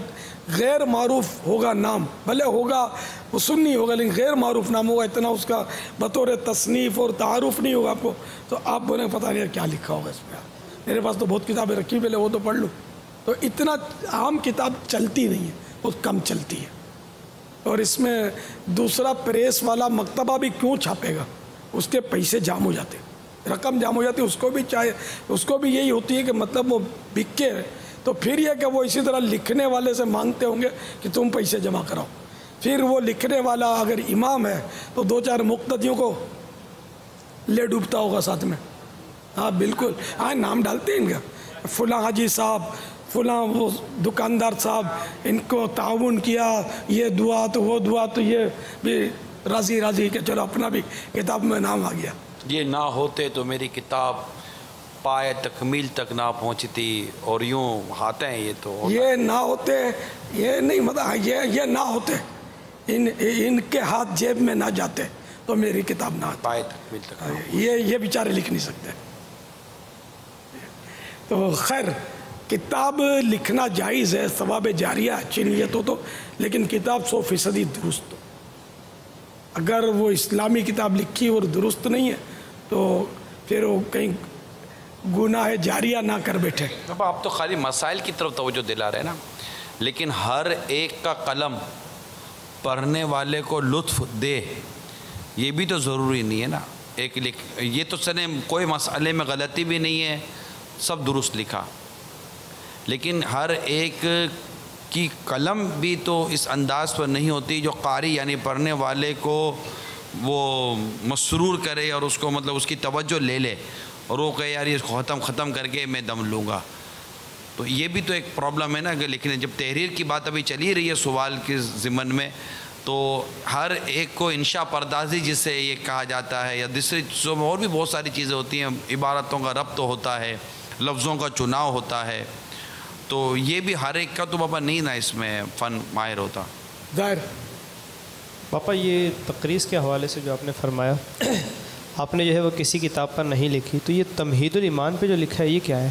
غیر معروف ہوگا نام، بھلے ہوگا وہ سنی ہوگا لیکن غیر معروف نام ہوگا، اتنا اس کا بطور تصنیف اور تعارف نہیں ہوگا آپ کو، تو آپ بولیں پتہ نہیں کیا لکھا ہوگا اس میں. میرے پاس تو بہت کتابیں رکھی، پہلے وہ تو پڑھ لوں. تو اتنا عام کتاب چلتی نہیں ہے، بہت کم چلتی ہے. اور اس میں دوسرا پریس والا مکتبہ بھی کیوں چھاپے گا؟ اس کے پیسے جام ہو جاتے، رقم جام ہو جاتی. اس کو بھی یہی ہوتی ہے کہ مطلب وہ بکے، تو پھر یہ کہ وہ اسی طرح لکھنے والے سے مانگتے ہوں گے کہ تم پیسے جمع کراؤ. پھر وہ لکھنے والا اگر امام ہے تو 2-4 مقتدیوں کو لے ڈوبتا ہوگا ساتھ میں. ہاں بالکل، ہاں نام ڈالتے ہیں ان کا، فلاں حاجی صاحب، فلاں وہ دکاندار صاحب، ان کو تعاون کیا، یہ دعا تو وہ دعا، تو یہ بھی راضی کہ چلو اپنا بھی کتاب میں نام آ گیا. یہ نہ ہوتے تو میری کتاب پائے تکمیل تک نہ پہنچتی، اور یوں ہاتھ ہیں یہ تو یہ نہ ہوتے، یہ نہیں مطلب یہ نہ ہوتے، ان کے ہاتھ جیب میں نہ جاتے تو میری کتاب نہ آتی. پائے تکمیل تک یہ بیچارے لکھ نہیں سکتے. تو خیر، کتاب لکھنا جائز ہے، ثواب جاریہ اچھی نیت ہو تو، لیکن کتاب 100% درست ہو. اگر وہ اسلامی کتاب لکھی اور درست نہیں ہے تو پھر وہ کہیں گناہ جاریہ نہ کر بیٹھے. اب آپ تو خالی مسائل کی طرف توجہ دلا رہے ہیں نا، لیکن ہر ایک کا قلم پڑھنے والے کو لطف دے یہ بھی تو ضروری نہیں ہے نا. یہ تو سنے کوئی مسئلے میں غلطی بھی نہیں ہے، سب درست لکھا، لیکن ہر ایک کی قلم بھی تو اس انداز پر نہیں ہوتی جو قاری یعنی پڑھنے والے کو وہ مسرور کرے اور اس کو مطلب اس کی توجہ لے لے اور وہ کہے یار یہ ختم کر کے میں دم لوں گا. تو یہ بھی تو ایک پرابلم ہے نا کہ لیکن جب تحریر کی بات ابھی چلی رہی ہے سوال کے ضمن میں، تو ہر ایک کو انشاء پردازی جس سے یہ کہا جاتا ہے یا دوسری چیزوں میں اور بھی بہت ساری چیزیں ہوتی ہیں، عبارتوں کا ربط ہوتا ہے، لفظوں کا چناؤ ہوتا ہے، تو یہ بھی ہر ایک کا تو بابا نہیں نا اس میں فن ماہر ہوتا. ظاہر پاپا یہ تقریض کے حوالے سے جو آپ نے فرمایا، آپ نے جو ہے وہ کسی کتاب پر نہیں لکھی، تو یہ تمہید الایمان پہ جو لکھا ہے یہ کیا ہے؟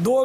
2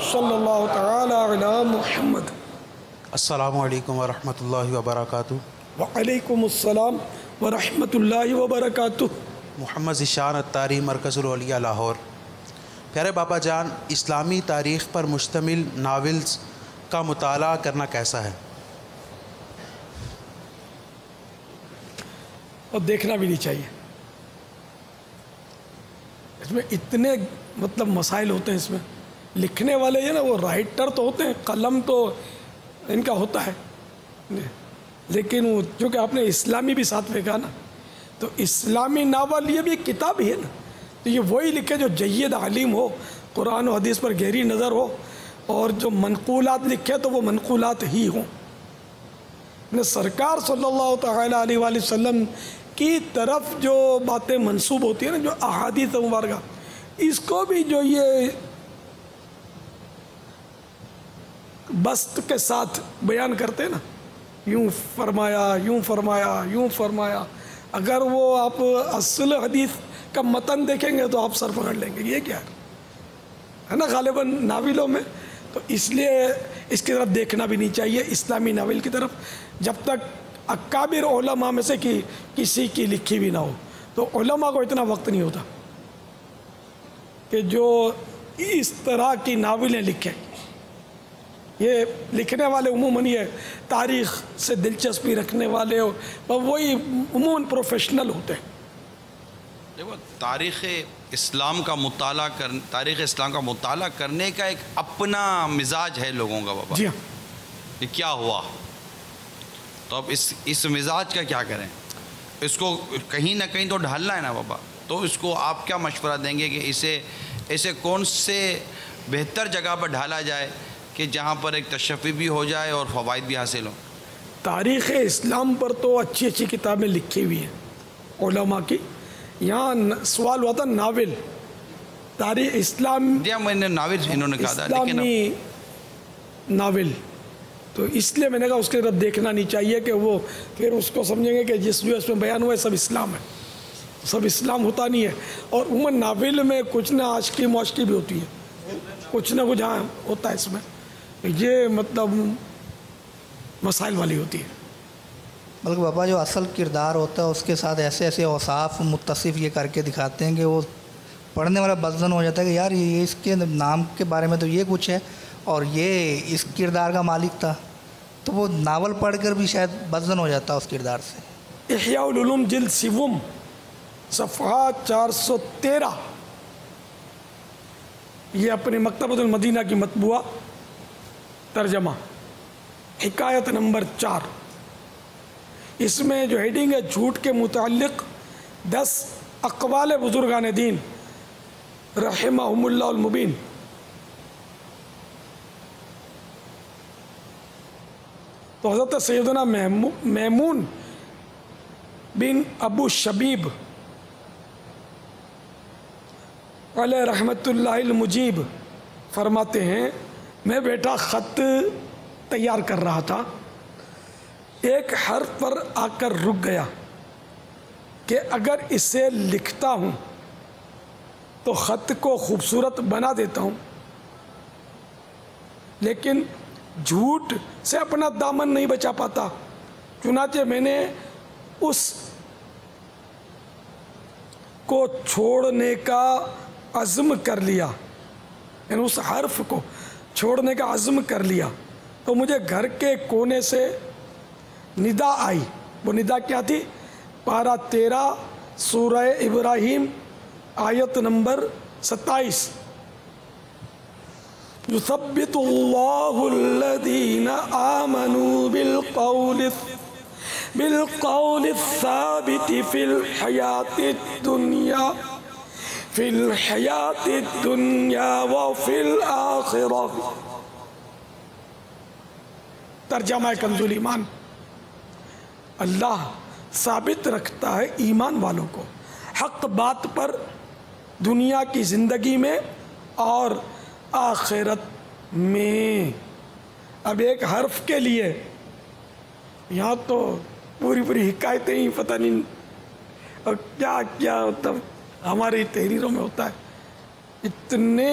صلی اللہ تعالی علی محمد۔ السلام علیکم ورحمۃ اللہ وبرکاتہ۔ وعلیکم السلام ورحمۃ اللہ وبرکاتہ۔ محمد ذیشان اتاری، مرکز الاولیاء لاہور۔ پیارے باپا جان، اسلامی تاریخ پر مشتمل ناولز کا مطالعہ کرنا کیسا ہے؟ اور دیکھنا بھی نہیں چاہیے۔ اس میں اتنے مطلب مسائل ہوتے ہیں، اس میں لکھنے والے یہ نا وہ رائٹر تو ہوتے ہیں، قلم تو ان کا ہوتا ہے، لیکن وہ چونکہ آپ نے اسلامی بھی ساتھ میں کہا نا، تو اسلامی ناول یہ بھی ایک کتاب ہی ہے نا، تو یہ وہی لکھے جو جید عالم ہو، قرآن و حدیث پر گہری نظر ہو، اور جو منقولات لکھے تو وہ منقولات ہی ہوں۔ سرکار صلی اللہ تعالی علیہ وآلہ وسلم کی طرف جو باتیں منسوب ہوتی ہیں نا، جو احادیث مبارکہ، اس کو بھی جو یہ بسط کے ساتھ بیان کرتے ہیں نا، یوں فرمایا، یوں فرمایا، یوں فرمایا، اگر وہ آپ اصل حدیث کا متن دیکھیں گے تو آپ سر پکڑ لیں گے یہ کیا ہے نا، غالباً ناولوں میں، تو اس لیے اس کی طرف دیکھنا بھی نہیں چاہیے، اسلامی ناول کی طرف، جب تک اکابر علماء میں سے کسی کی لکھی بھی نہ ہو۔ تو علماء کو اتنا وقت نہیں ہوتا کہ جو اس طرح کی ناولیں لکھیں، یہ لکھنے والے عموماً یہ تاریخ سے دلچسپی رکھنے والے وہی عموماً پروفیشنل ہوتے ہیں۔ دیکھو، تاریخ اسلام کا مطالعہ کرنے کا ایک اپنا مزاج ہے لوگوں کا بابا۔ جی ہاں، یہ کیا ہوا، تو اب اس مزاج کا کیا کریں؟ اس کو کہیں نہ کہیں تو ڈھالنا ہے نا بابا، تو اس کو آپ کیا مشورہ دیں گے کہ اسے کون سے بہتر جگہ پر ڈھالا جائے کہ جہاں پر ایک تشفی بھی ہو جائے اور فوائد بھی حاصل ہوں؟ تاریخ اسلام پر تو اچھی اچھی کتابیں لکھی ہوئی ہیں علماء کی۔ یہاں سوال ہوا تھا ناول، تاریخ اسلام، جی میں نے ناول انہوں نے کہا تھا، لیکن اسلامی ناول، تو اس لیے میں نے کہا اس کی طرف دیکھنا نہیں چاہیے کہ وہ پھر اس کو سمجھیں گے کہ جو اس میں بیان ہوا ہے سب اسلام ہے، سب اسلام ہوتا نہیں ہے۔ اور عموماً ناول میں کچھ نہ عاشقی معاشقی بھی ہوتی ہے، کچھ نہ کچھ ہاں ہوتا ہے اس میں، یہ مطلب مسائل والی ہوتی ہے۔ بلکہ بابا جو اصل کردار ہوتا ہے اس کے ساتھ ایسے ایسے اوصاف متصف یہ کر کے دکھاتے ہیں کہ وہ پڑھنے والا بدزن ہو جاتا ہے کہ یار یہ اس کے نام کے بارے میں تو یہ کچھ ہے اور یہ اس کردار کا مالک تھا، تو وہ ناول پڑھ کر بھی شاید بدزن ہو جاتا ہے اس کردار سے۔ احیاء العلوم جلد سوم صفحہ 413، یہ اپنے مکتبۃ المدینہ کی مطبوعہ ترجمہ، حکایت نمبر 4، اس میں جو ہیڈنگ ہے جھوٹ کے متعلق 10 اقوال بزرگان دین رحمہم اللہ المبین۔ تو حضرت سیدنا میمون بن ابو شبیب علیہ رحمت اللہ المجیب فرماتے ہیں، میں بیٹا خط تیار کر رہا تھا، ایک حرف پر آ کر رک گیا کہ اگر اسے لکھتا ہوں تو خط کو خوبصورت بنا دیتا ہوں، لیکن جھوٹ سے اپنا دامن نہیں بچا پاتا، چنانچہ میں نے اس کو چھوڑنے کا عزم کر لیا، یعنی اس حرف کو چھوڑنے کا عزم کر لیا، تو مجھے گھر کے کونے سے ندا آئی۔ وہ ندا کیا تھی؟ پارہ 13 سورہ ابراہیم آیت نمبر 27، یثبت اللہ الذین آمنوا بالقول الثابت فی الحیات الدنیا وفی الآخرہ۔ ترجمہ کنز الایمان، اللہ ثابت رکھتا ہے ایمان والوں کو حق بات پر دنیا کی زندگی میں اور آخرت میں۔ اب ایک حرف کے لیے یہاں تو پوری پوری حکایتیں ہی پتہ نہیں اور کیا کیا مطلب ہماری تحریروں میں ہوتا ہے، اتنے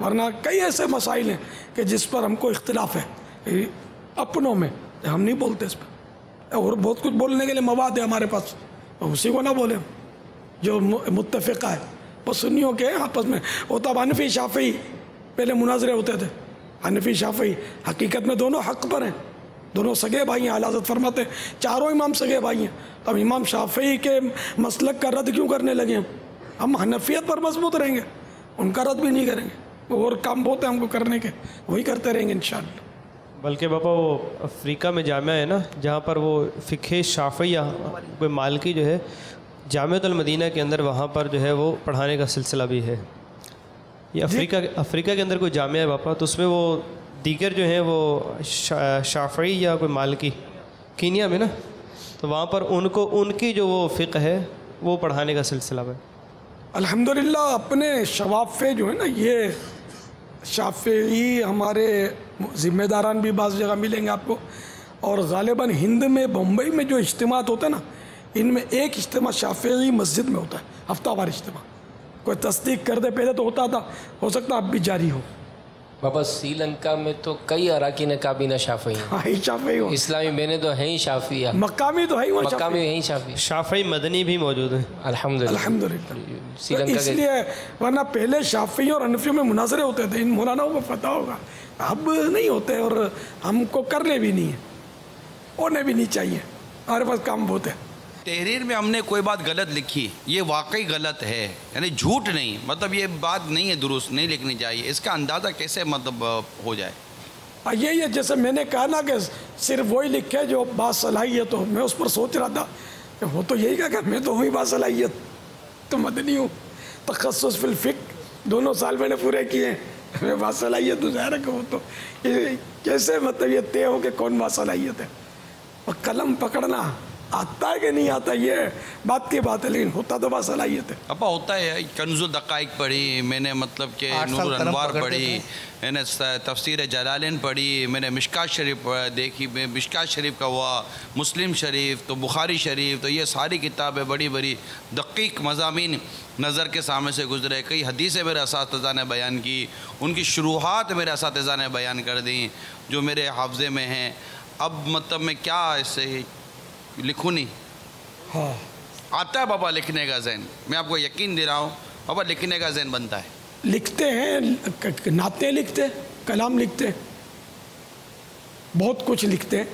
ورنہ کئی ایسے مسائل ہیں کہ جس پر ہم کو اختلاف ہے اپنوں میں، ہم نہیں بولتے اس پہ، اور بہت کچھ بولنے کے لیے مواد ہے ہمارے پاس، اسی کو نہ بولیں جو متفقہ ہے. بس سنیوں کے آپس میں ہوتا. اب حنفی شافعی پہلے مناظرے ہوتے تھے، حنفی شافعی حقیقت میں دونوں حق پر ہیں، دونوں سگے بھائی ہیں. اعلیٰ حضرت فرماتے ہیں چاروں امام سگے بھائی ہیں. اب امام شافعی کے مسلک کا رد کیوں کرنے لگے ہم حنفیت پر مضبوط رہیں گے، ان کا رد بھی نہیں کریں گے. اور کام بہت ہے ہم کو کرنے کے، وہی کرتے رہیں گے انشاءاللہ. بلکہ باپا وہ افریقہ میں جامعہ ہے نا جہاں پر وہ فقہ شافعیہ کوئی مالکی جو ہے جامعۃ المدینہ کے اندر وہاں پر جو ہے وہ پڑھانے کا سلسلہ بھی ہے. یہ افریقہ کے اندر کوئی جامعہ ہے باپا، تو اس میں وہ دیگر جو ہیں وہ شافعی یا کوئی مالکی کینیا میں نا، تو وہاں پر ان کی جو وہ فقہ ہے وہ پڑھانے کا سلسلہ ہے. الحمدللہ اپنے شوافے جو ہے نا، یہ شافعی ہمارے ذمہ داران بھی بعض جگہ ملیں گے آپ کو، اور غالباً ہند میں بمبئی میں جو اجتماعات ہوتے ہیں نا، ان میں ایک اجتماع شافعی مسجد میں ہوتا ہے، ہفتہ وار اجتماع. کوئی تصدیق کر دے، پہلے تو ہوتا تھا، ہو سکتا اب بھی جاری ہو. بابا سری لنکا میں تو کئی اراکین کابینہ شافعی ہیں. ہاں شافعی ہو، اسلامی بہنیں تو ہیں ہی شافعیہ، مقامی تو ہے ہی، مقامی ہیں ہی شافعی. شافعی مدنی بھی موجود ہیں الحمدللہ. سری لنکا اس لیے ورنہ پہلے شافعی اور حنفیوں میں مناظرے ہوتے تھے، ان مولاناؤں کو پتہ ہوگا، اب نہیں ہوتے، اور ہم کو کرنے بھی نہیں ہیں، ہونے بھی نہیں چاہیے، ہمارے پاس کام بہت ہے. تحریر میں ہم نے کوئی بات غلط لکھی، یہ واقعی غلط ہے، یعنی جھوٹ نہیں، مطلب یہ بات نہیں ہے، درست نہیں لکھنی چاہیے. اس کا اندازہ کیسے مطلب ہو جائے؟ یہی ہے جیسے میں نے کہا نا کہ صرف وہی لکھے جو باصلاحیت ہو. میں اس پر سوچ رہا تھا کہ وہ تو یہی کہا کہ میں تو ہوئی باصلاحیت، تو مدنی ہوں، تخصص فی الفقہ 2 سال میں نے پورے کیے، میں باصلاحیت ہوں. ظاہر ہے کہ وہ تو کیسے مطلب یہ طے ہو کہ کون باصلاحیت ہے. اور قلم پکڑنا آتا ہے کہ نہیں آتا یہ بات کی بات ہے، لیکن ہوتا تو باصلاحیت ہے. ابا ہوتا ہے. کنز الدقائق پڑھی میں نے، مطلب کہ نور الانوار پڑھی میں نے، تفسیر جلالین پڑھی میں نے، مشکات شریف دیکھی میں، مشکات شریف کا ہوا، مسلم شریف، تو بخاری شریف، تو یہ ساری کتابیں بڑی بڑی دقیق مضامین نظر کے سامنے سے گزرے. کئی حدیثیں میرے اساتذہ نے بیان کی، ان کی شروحات میرے اساتذہ نے بیان کر دیں جو میرے حافظے میں ہیں. اب مطلب میں کیا ایسے لکھوں نہیں. ہاں آتا ہے بابا لکھنے کا ذہن، میں آپ کو یقین دے رہا ہوں بابا لکھنے کا ذہن بنتا ہے. لکھتے ہیں، نعتیں لکھتے ہیں، کلام لکھتے ہیں، بہت کچھ لکھتے ہیں.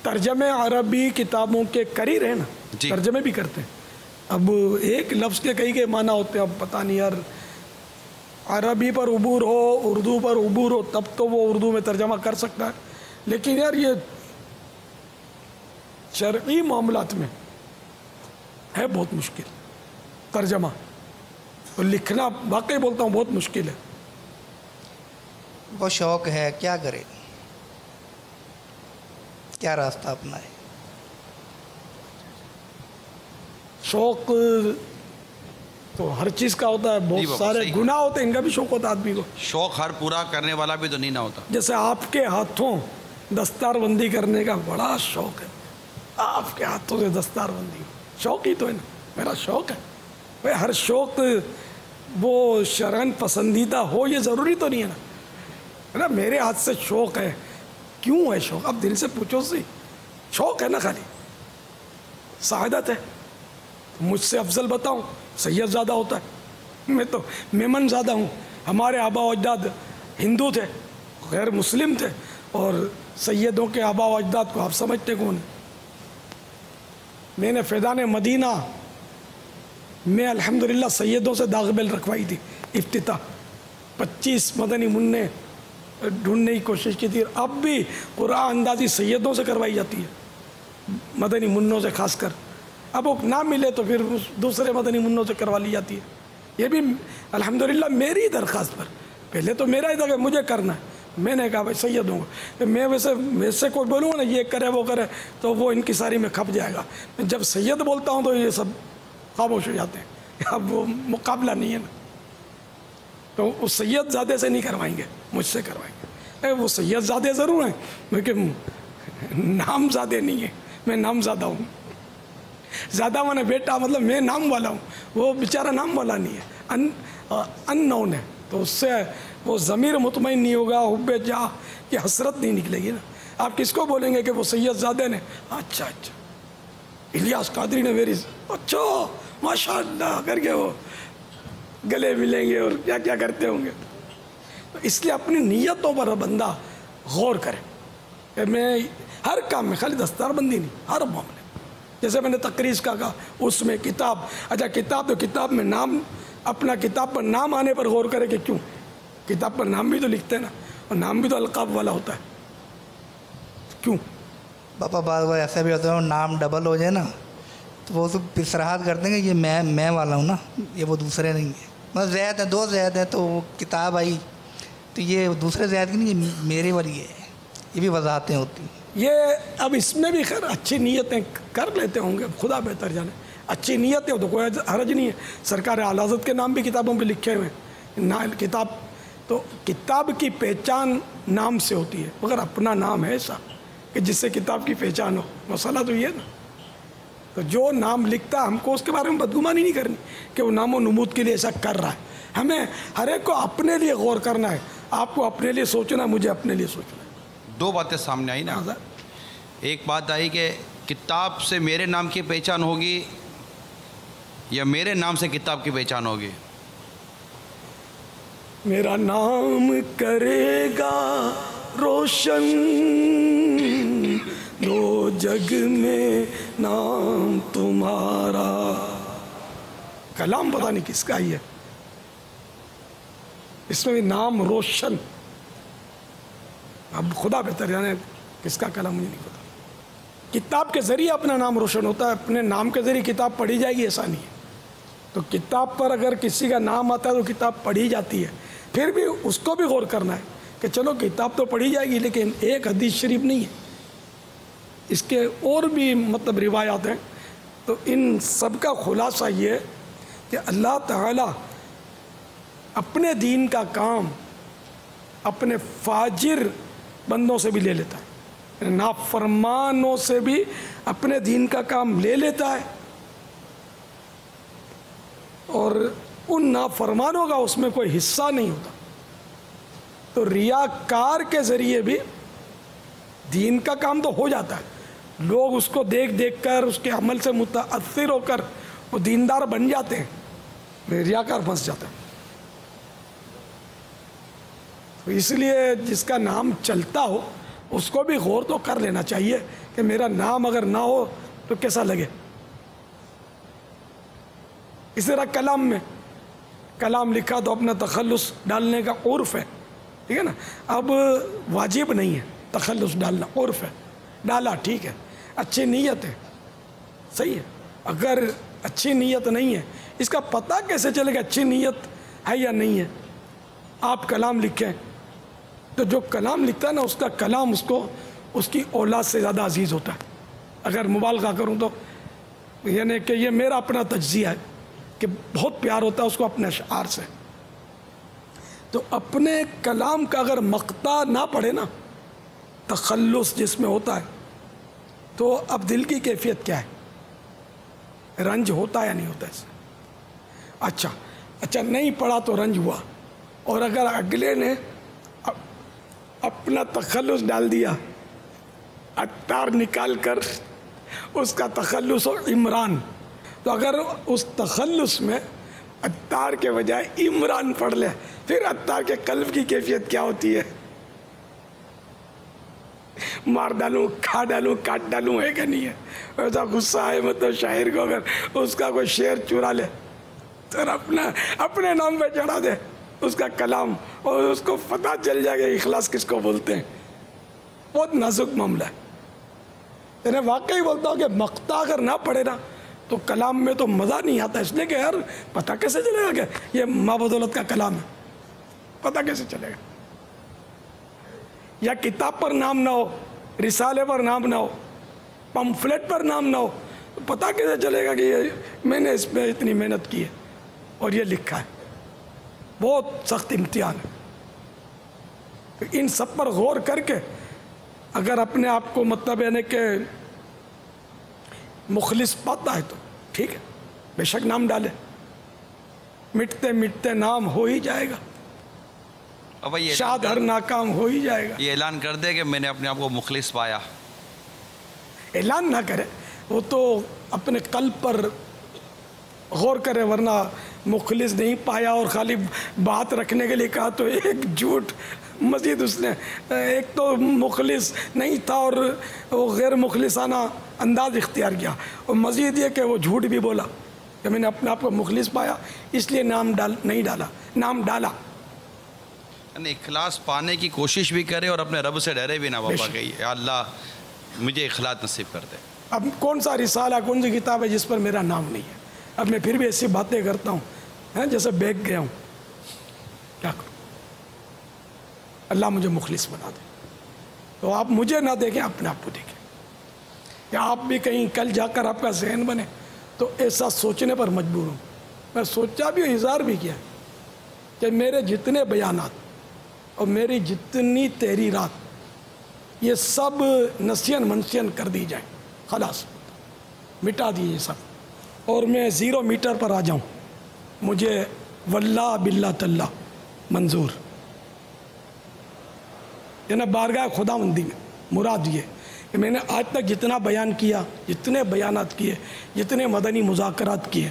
ترجمے عربی کتابوں کے کر ہی رہے نا، ترجمے بھی کرتے ہیں. اب ایک لفظ کے کئی کے معنی ہوتے ہیں، اب پتہ نہیں یار، عربی پر عبور ہو، اردو پر عبور ہو، تب تو وہ اردو میں ترجمہ کر سکتا ہے. لیکن یار یہ شرعی معاملات میں ہے بہت مشکل ترجمہ، اور لکھنا واقعی بولتا ہوں بہت مشکل ہے. وہ شوق ہے، کیا کرے، کیا راستہ اپنائے؟ شوق تو ہر چیز کا ہوتا ہے، بہت سارے گناہ ہوتے ہیں، ان کا بھی شوق ہوتا ہے آدمی کو. شوق ہر پورا کرنے والا بھی تو نہیں نہ ہوتا. جیسے آپ کے ہاتھوں دستار بندی کرنے کا بڑا شوق ہے، آپ کے ہاتھوں سے دستار بندی شوق ہی تو ہے نا، میرا شوق ہے. بھائی ہر شوق وہ شرعاً پسندیدہ ہو یہ ضروری تو نہیں ہے نا. میرے ہاتھ سے شوق ہے، کیوں ہے شوق؟ اب دل سے پوچھو سی، شوق ہے نا، خالی سعادت ہے. مجھ سے افضل بتاؤں سید زادہ ہوتا ہے، میں تو میمن زادہ ہوں. ہمارے آبا و اجداد ہندو تھے، غیر مسلم تھے، اور سیدوں کے آبا و اجداد کو آپ سمجھتے کون ہیں؟ میں نے فیضان مدینہ میں الحمدللہ سیدوں سے داغ بیل رکھوائی تھی. افتتاح 25 مدنی منع ڈھونڈنے کی کوشش کی تھی. اب بھی قرآن اندازی سیدوں سے کروائی جاتی ہے، مدنی منوں سے خاص کر. اب وہ نہ ملے تو پھر دوسرے مدنی منوں سے کروا لی جاتی ہے. یہ بھی الحمدللہ میری درخواست پر. پہلے تو میرا ہی تھا کہ مجھے کرنا ہے، میں نے کہا بھائی سیدوں کو، میں ویسے کوئی بولوں گا نا یہ کرے وہ کرے تو وہ انکساری میں کھپ جائے گا. جب سید بولتا ہوں تو یہ سب خاموش ہو جاتے ہیں. اب وہ مقابلہ نہیں ہے نا، تو وہ سید زادے سے نہیں کروائیں گے، مجھ سے کروائیں گے. وہ سید زادے ضرور ہیں لیکن نام زادے نہیں ہیں. میں نام زادہ ہوں. زیادہ میں نے بیٹا، مطلب میں نام والا ہوں، وہ بیچارہ نام والا نہیں ہے، ان نون ہے. تو اس سے وہ ضمیر مطمئن نہیں ہوگا, حب جا کی حسرت نہیں نکلے گی نا. آپ کس کو بولیں گے کہ وہ سید زادے نے اچھا الیاس قادری نے میری اچھا ماشاء اللہ کر کے وہ گلے ملیں گے اور کیا کیا کرتے ہوں گے. تو اس لیے اپنی نیتوں پر بندہ غور کرے کہ میں ہر کام میں, خالی دستار بندی نہیں, ہر معاملے. جیسے میں نے تقریر کا کہا, اس میں کتاب, اچھا کتاب تو کتاب میں نام, اپنا کتاب پر نام آنے پر غور کرے کہ کیوں, کتاب پر نام بھی تو لکھتے ہیں نا, اور نام بھی تو القاب والا ہوتا ہے, کیوں؟ پاپا بعض بار ایسا بھی ہوتا ہے نام ڈبل ہو جائے نا تو وہ تو پسراہٹ کرتے ہیں کہ یہ میں والا ہوں نا, یہ وہ دوسرے نہیں ہیں. مطلب زید ہے, 2 زید ہیں, تو وہ کتاب آئی تو یہ دوسرے زید کی نہیں, یہ میرے والی ہے. یہ بھی وضاحتیں ہوتی ہیں. یہ اب اس میں بھی خیر اچھی نیتیں کر لیتے ہوں گے, خدا بہتر جانے. اچھی نیتیں ہو تو کوئی حرج نہیں ہے. سرکار اعلی حضرت کے نام بھی کتابوں پہ لکھے ہوئے ہیں. کتاب تو کتاب کی پہچان نام سے ہوتی ہے, مگر اپنا نام ہے ایسا کہ جس سے کتاب کی پہچان ہو. مسئلہ تو یہ ہے نا. تو جو نام لکھتا ہے ہم کو اس کے بارے میں بدگمانی نہیں کرنی کہ وہ نام و نمود کے لیے ایسا کر رہا ہے. ہمیں ہر ایک کو اپنے لیے غور کرنا ہے. آپ کو اپنے لیے سوچنا ہے, مجھے اپنے لیے سوچنا ہے. 2 باتیں سامنے آئی نا. ایک بات آئی کہ کتاب سے میرے نام کی پہچان ہوگی یا میرے نام سے کتاب کی پہچان ہوگی. میرا نام کرے گا روشن دو جگ میں نام تمہارا. کلام پتہ نہیں کس کا ہی ہے, اس میں بھی نام روشن. اب خدا بہتر جانے کس کا کلام, مجھے نہیں پتا. کتاب کے ذریعے اپنا نام روشن ہوتا ہے, اپنے نام کے ذریعے کتاب پڑھی جائے گی ایسا نہیں ہے. تو کتاب پر اگر کسی کا نام آتا ہے تو کتاب پڑھی جاتی ہے. پھر بھی اس کو بھی غور کرنا ہے کہ چلو کتاب تو پڑھی جائے گی لیکن ایک حدیث شریف نہیں ہے, اس کے اور بھی مطلب روایات ہیں. تو ان سب کا خلاصہ یہ ہے کہ اللہ تعالیٰ اپنے دین کا کام اپنے فاجر بندوں سے بھی لے لیتا ہے, نافرمانوں سے بھی اپنے دین کا کام لے لیتا ہے, اور ان نافرمانوں کا اس میں کوئی حصہ نہیں ہوتا. تو ریاکار کے ذریعے بھی دین کا کام تو ہو جاتا ہے, لوگ اس کو دیکھ دیکھ کر اس کے عمل سے متاثر ہو کر وہ دیندار بن جاتے ہیں, ریاکار پھنس جاتا ہے. تو اس لیے جس کا نام چلتا ہو اس کو بھی غور تو کر لینا چاہیے کہ میرا نام اگر نہ ہو تو کیسا لگے. اسی طرح کلام میں, کلام لکھا تو اپنا تخلص ڈالنے کا عرف ہے, ٹھیک ہے نا. اب واجب نہیں ہے تخلص ڈالنا, عرف ہے, ڈالا ٹھیک ہے, اچھی نیت ہے, صحیح ہے. اگر اچھی نیت نہیں ہے, اس کا پتہ کیسے چلے گا اچھی نیت ہے یا نہیں ہے؟ آپ کلام لکھیں تو جو کلام لکھتا ہے نا اس کا کلام اس کو اس کی اولاد سے زیادہ عزیز ہوتا ہے. اگر مبالغہ کروں تو یعنی کہ یہ میرا اپنا تجزیہ ہے کہ بہت پیار ہوتا ہے اس کو اپنے اشعار سے. تو اپنے کلام کا اگر مقطع نہ پڑھے نا, تخلص جس میں ہوتا ہے, تو اب دل کی کیفیت کیا ہے؟ رنج ہوتا ہے یا نہیں ہوتا اس سے؟ اچھا نہیں پڑھا تو رنج ہوا, اور اگر اگلے نے اپنا تخلص ڈال دیا, عطار نکال کر اس کا تخلص ہو عمران, تو اگر اس تخلص میں عطار کے بجائے عمران پڑھ لے, پھر عطار کے قلب کی کیفیت کیا ہوتی ہے؟ مار ڈالوں, کھا ڈالوں, کاٹ ڈالوں, ہے کہ نہیں ہے؟ ایسا غصہ ہے مطلب شاعر کو اگر اس کا کوئی شعر چرا لے تو اپنے نام پہ چڑھا دے اس کا کلام, اور اس کو پتہ چل جائے گا اخلاص کس کو بولتے ہیں. بہت نازک معاملہ ہے. میں واقعی بولتا ہوں کہ مقطع اگر نہ پڑھے نا تو کلام میں تو مزہ نہیں آتا, اس لیے کہ یار پتہ کیسے چلے گا کہ یہ مابدولت کا کلام ہے؟ پتہ کیسے چلے گا؟ یا کتاب پر نام نہ ہو, رسالے پر نام نہ ہو, پمفلیٹ پر نام نہ ہو, پتہ کیسے چلے گا کہ یہ میں نے اس میں اتنی محنت کی ہے اور یہ لکھا ہے؟ بہت سخت امتحان ہے. ان سب پر غور کر کے اگر اپنے آپ کو مطلب یعنی کہ مخلص پاتا ہے تو ٹھیک ہے, بے شک نام ڈالے, مٹتے مٹتے نام ہو ہی جائے گا. اب یہ شاید ہر ناکام ہو ہی جائے گا. یہ اعلان کر دے کہ میں نے اپنے آپ کو مخلص پایا. اعلان نہ کرے, وہ تو اپنے قلب پر غور کرے, ورنہ مخلص نہیں پایا اور خالی بات رکھنے کے لیے کہا تو ایک جھوٹ مزید اس نے, ایک تو مخلص نہیں تھا اور وہ غیر مخلصانہ انداز اختیار کیا, اور مزید یہ کہ وہ جھوٹ بھی بولا کہ میں نے اپنے آپ کو مخلص پایا اس لیے نام ڈالا. یعنی اخلاص پانے کی کوشش بھی کرے اور اپنے رب سے ڈرے بھی نہ بابا کہیے یا اللہ مجھے اخلاص نصیب کر دے. اب کون سا رسالہ, کون سی کتاب ہے جس پر میرا نام نہیں ہے؟ اب میں پھر بھی ایسی باتیں کرتا ہوں جیسے بیگ گیا ہوں, کیا کروں؟ اللہ مجھے مخلص بنا دے. تو آپ مجھے نہ دیکھیں, اپنے آپ کو دیکھیں. یا آپ بھی کہیں کل جا کر آپ کا ذہن بنے تو ایسا سوچنے پر مجبور ہوں. میں سوچا بھی ہوں, اظہار بھی کیا کہ میرے جتنے بیانات اور میری جتنی تحریرات یہ سب نسین منسین کر دی جائیں, خلاص مٹا دیجیے سب, اور میں 0 میٹر پر آ جاؤں. مجھے واللہ باللہ تاللہ منظور. یعنی بارگاہ خدا مندی میں مراد یہ کہ میں نے آج تک جتنا بیان کیا, جتنے بیانات کیے, جتنے مدنی مذاکرات کیے,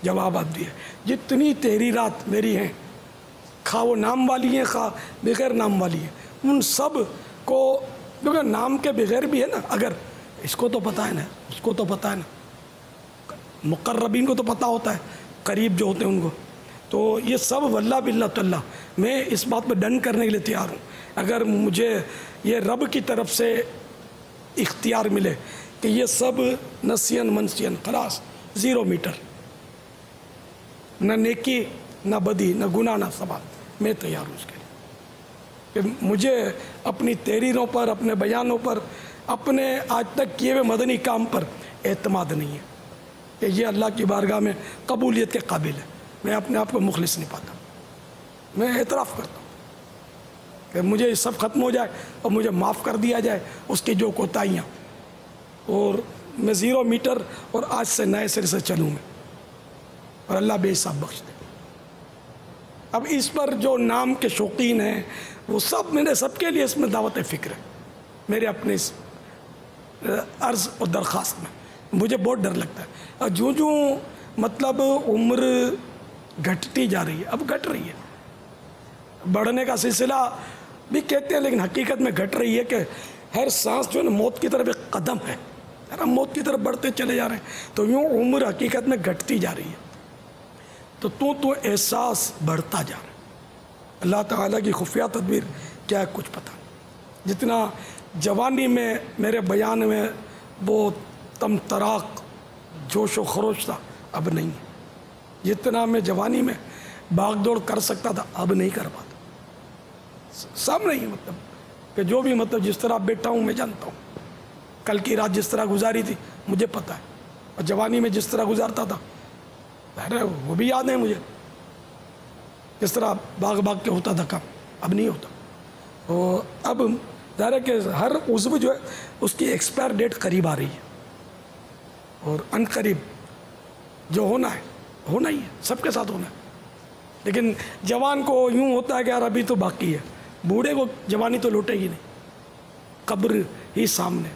جوابات دیے, جتنی تحریرات میری ہیں, خواہ وہ نام والی ہیں خواہ بغیر نام والی ہیں, ان سب کو, کیونکہ نام کے بغیر بھی ہے نا, اگر اس کو تو پتہ ہے نا, اس کو تو پتہ ہے نا, مقربین کو تو پتہ ہوتا ہے, قریب جو ہوتے ہیں ان کو, تو یہ سب واللہ باللہ تاللہ میں اس بات پہ ڈن کرنے کے لیے تیار ہوں. اگر مجھے یہ رب کی طرف سے اختیار ملے کہ یہ سب نسین منسین خلاص 0 میٹر, نہ نیکی نہ بدی نہ گناہ نہ ثواب, میں تیار ہوں اس کے لیے. کہ مجھے اپنی تحریروں پر, اپنے بیانوں پر, اپنے آج تک کیے ہوئے مدنی کام پر اعتماد نہیں ہے کہ یہ اللہ کی بارگاہ میں قبولیت کے قابل ہے. میں اپنے آپ کو مخلص نہیں پاتا. میں اعتراف کرتا ہوں کہ مجھے یہ سب ختم ہو جائے اور مجھے معاف کر دیا جائے اس کی جو کوتاہیاں, اور میں 0 میٹر اور آج سے نئے سرے سے چلوں میں, اور اللہ بے حساب بخش دے. اب اس پر جو نام کے شوقین ہیں وہ سب, میرے سب کے لیے اس میں دعوت فکر ہے. میرے اپنے اس عرض اور درخواست میں مجھے بہت ڈر لگتا ہے. اور جو مطلب عمر گھٹتی جا رہی ہے, اب گھٹ رہی ہے, بڑھنے کا سلسلہ بھی کہتے ہیں لیکن حقیقت میں گھٹ رہی ہے کہ ہر سانس جو ہے نا موت کی طرف ایک قدم ہے, ہم موت کی طرف بڑھتے چلے جا رہے ہیں. تو یوں عمر حقیقت میں گھٹتی جا رہی ہے, تو احساس بڑھتا جا رہا ہے. اللہ تعالیٰ کی خفیہ تدبیر کیا ہے کچھ پتہ نہیں. جتنا جوانی میں میرے بیان میں وہ تم تراق جوش و خروش تھا اب نہیں ہے. جتنا میں جوانی میں بھاگ دوڑ کر سکتا تھا اب نہیں کر پاتا. سب نہیں, مطلب کہ جو بھی مطلب جس طرح بیٹھا ہوں میں جانتا ہوں. کل کی رات جس طرح گزاری تھی مجھے پتہ ہے, اور جوانی میں جس طرح گزارتا تھا وہ بھی یاد ہے مجھے. جس طرح باغ کے ہوتا تھا کام, اب نہیں ہوتا. اور اب ظاہر ہے کہ ہر عضو جو ہے اس کی ایکسپائر ڈیٹ قریب آ رہی ہے, اور ان قریب جو ہونا ہے ہونا ہی ہے, سب کے ساتھ ہونا ہے. لیکن جوان کو یوں ہوتا ہے کہ یار ابھی تو باقی ہے, بوڑھے کو جوانی تو لوٹے گی نہیں, قبر ہی سامنے.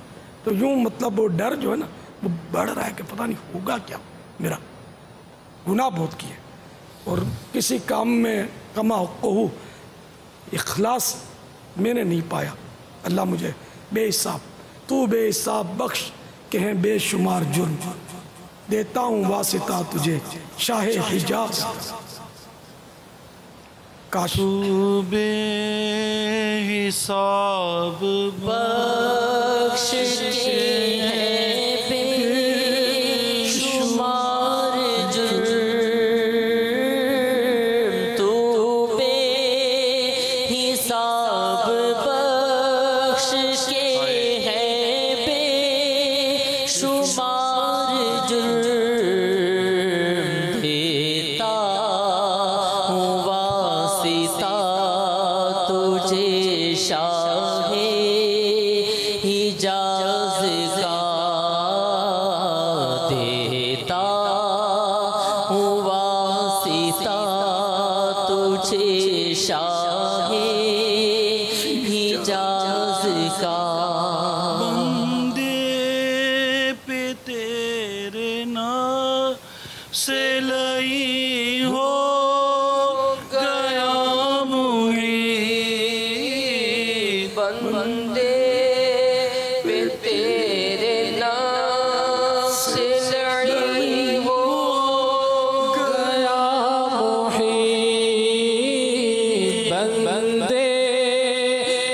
تو یوں مطلب وہ ڈر جو ہے نا وہ بڑھ رہا ہے کہ پتہ نہیں ہوگا کیا. میرا گناہ بہت کیے اور کسی کام میں کما ہو اخلاص میں نے نہیں پایا. اللہ مجھے بے حساب, تو بے حساب بخش کہ ہیں بے شمار جرم, دیتا ہوں واسطہ تجھے شاہ حجاز. کاش تو بے حساب بخش کے ہے بے شمار جرم, تو بے حساب بخش کے ہے بے شمار جرم, دیتا ہوں واسطہ تجھے شاہ حجاز کا سے لئی ہو گیا محیط بندے پہ تیرے نام سے لڑی ہو گیا محیط بندے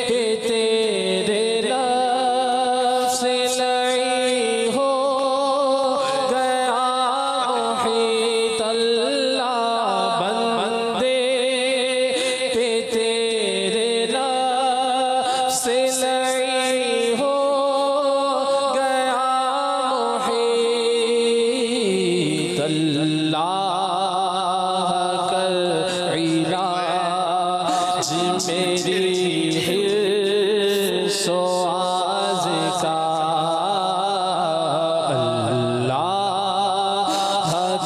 پہ تیرے نام سے لڑی ہو گیا محیط اللہ بندے پہ تیرے نام سے لڑی ہو گیا محیط اللہ کر علاج میری حرص و آز کا اللہ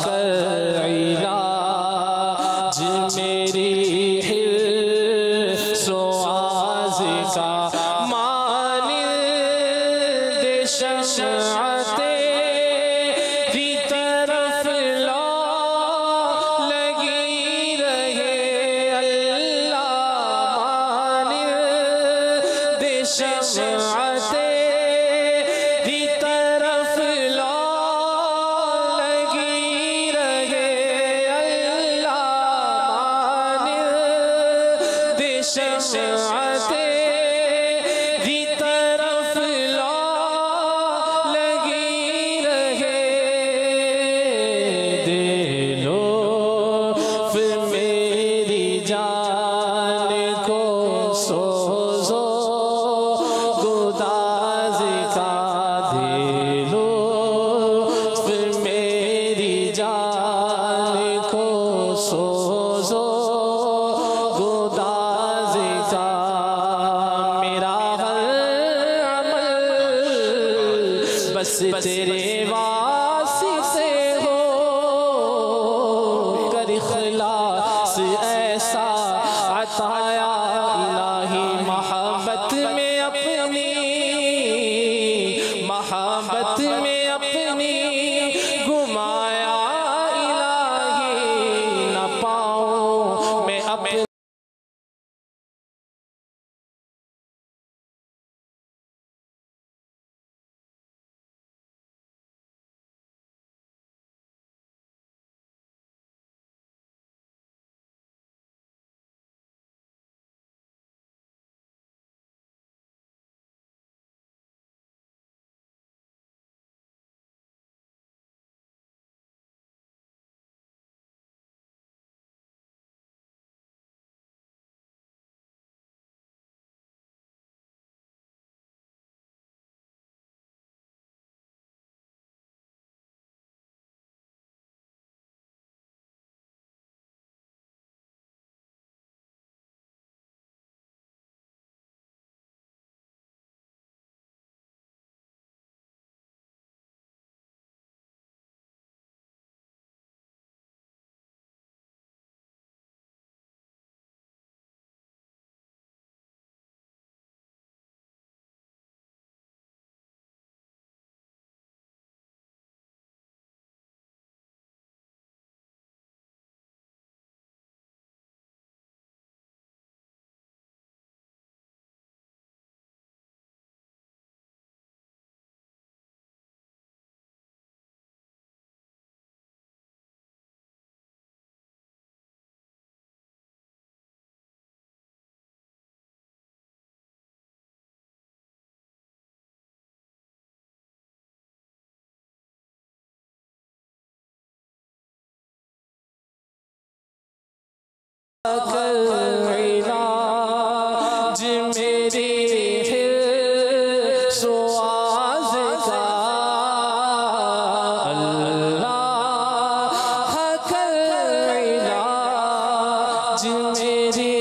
کر علاج میری حرص و آز کا مانند شمع تیری طرف لا لگی رہے اللہ مانند شمع تیری طرف لا لگی رہے اللہ مانند شمع تیری طرف لا لگی رہے دلو پھر میری جان کو سوزو گداز کا دلو پھر میری جان کو سوزو گداز کا میرا ہر عمل بس تیرے واسطے ہو کر اخلاص ایسا عطایا الہی محبت میں اپنی محبت میں اپنی گمایا الہی نہ پاؤں میں اپنی علاج میری حرص و آز کا اللہ کر علاج میری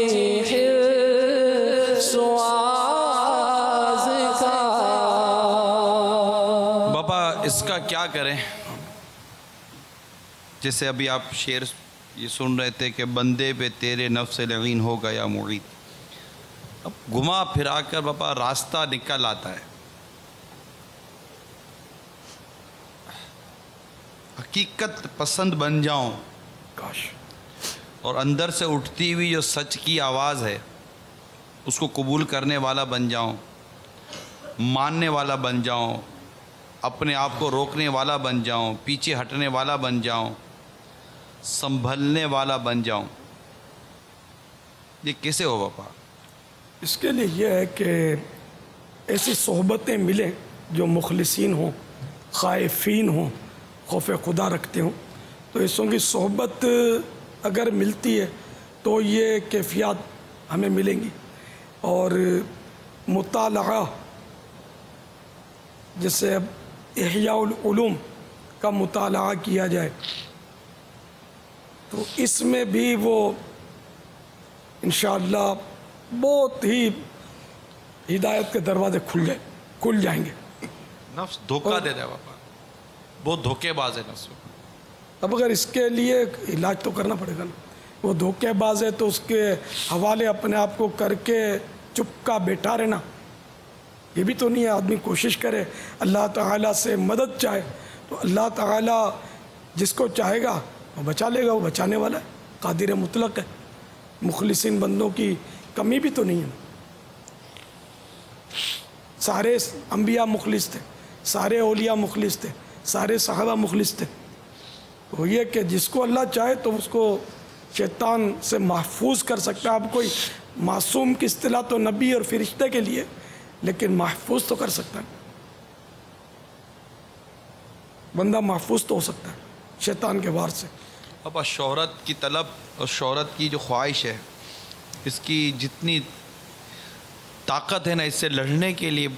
حرص و آز کا بابا اس کا کیا کریں؟ جیسے ابھی آپ شعر یہ سن رہے تھے کہ بندے پہ تیرے نفس لعین ہو گیا معید. اب گھما پھرا کر بابا راستہ نکل آتا ہے. حقیقت پسند بن جاؤں، کاش، اور اندر سے اٹھتی ہوئی جو سچ کی آواز ہے اس کو قبول کرنے والا بن جاؤں، ماننے والا بن جاؤں، اپنے آپ کو روکنے والا بن جاؤں، پیچھے ہٹنے والا بن جاؤں، سنبھلنے والا بن جاؤں. یہ کیسے ہو باپا؟ اس کے لیے یہ ہے کہ ایسی صحبتیں ملیں جو مخلصین ہوں، خائفین ہوں، خوف خدا رکھتے ہوں. تو ایسوں کی صحبت اگر ملتی ہے تو یہ کیفیات ہمیں ملیں گی. اور مطالعہ، جیسے اب احیاء العلوم کا مطالعہ کیا جائے تو اس میں بھی وہ انشاءاللہ بہت ہی ہدایت کے دروازے کھل جائیں گے. نفس دھوکہ دے دے باپا، بہت دھوکے باز ہے نفس. اب اگر اس کے لیے علاج تو کرنا پڑے گا نا. وہ دھوکے باز ہے تو اس کے حوالے اپنے آپ کو کر کے چپ کا بیٹھا رہنا یہ بھی تو نہیں ہے. آدمی کوشش کرے، اللہ تعالیٰ سے مدد چاہے تو اللہ تعالیٰ جس کو چاہے گا وہ بچا لے گا. وہ بچانے والا ہے، قادر مطلق ہے. مخلصین بندوں کی کمی بھی تو نہیں ہے. سارے انبیاء مخلص تھے، سارے اولیاء مخلص تھے، سارے صحابہ مخلص تھے. وہ یہ کہ جس کو اللہ چاہے تو اس کو شیطان سے محفوظ کر سکتا ہے. اب کوئی معصوم کی اصطلاح تو نبی اور فرشتے کے لیے، لیکن محفوظ تو کر سکتا ہے. بندہ محفوظ تو ہو سکتا ہے شیطان کے وار سے. اب شہرت کی طلب اور شہرت کی جو خواہش ہے، اس کی جتنی طاقت ہے نا، اس سے لڑنے کے لیے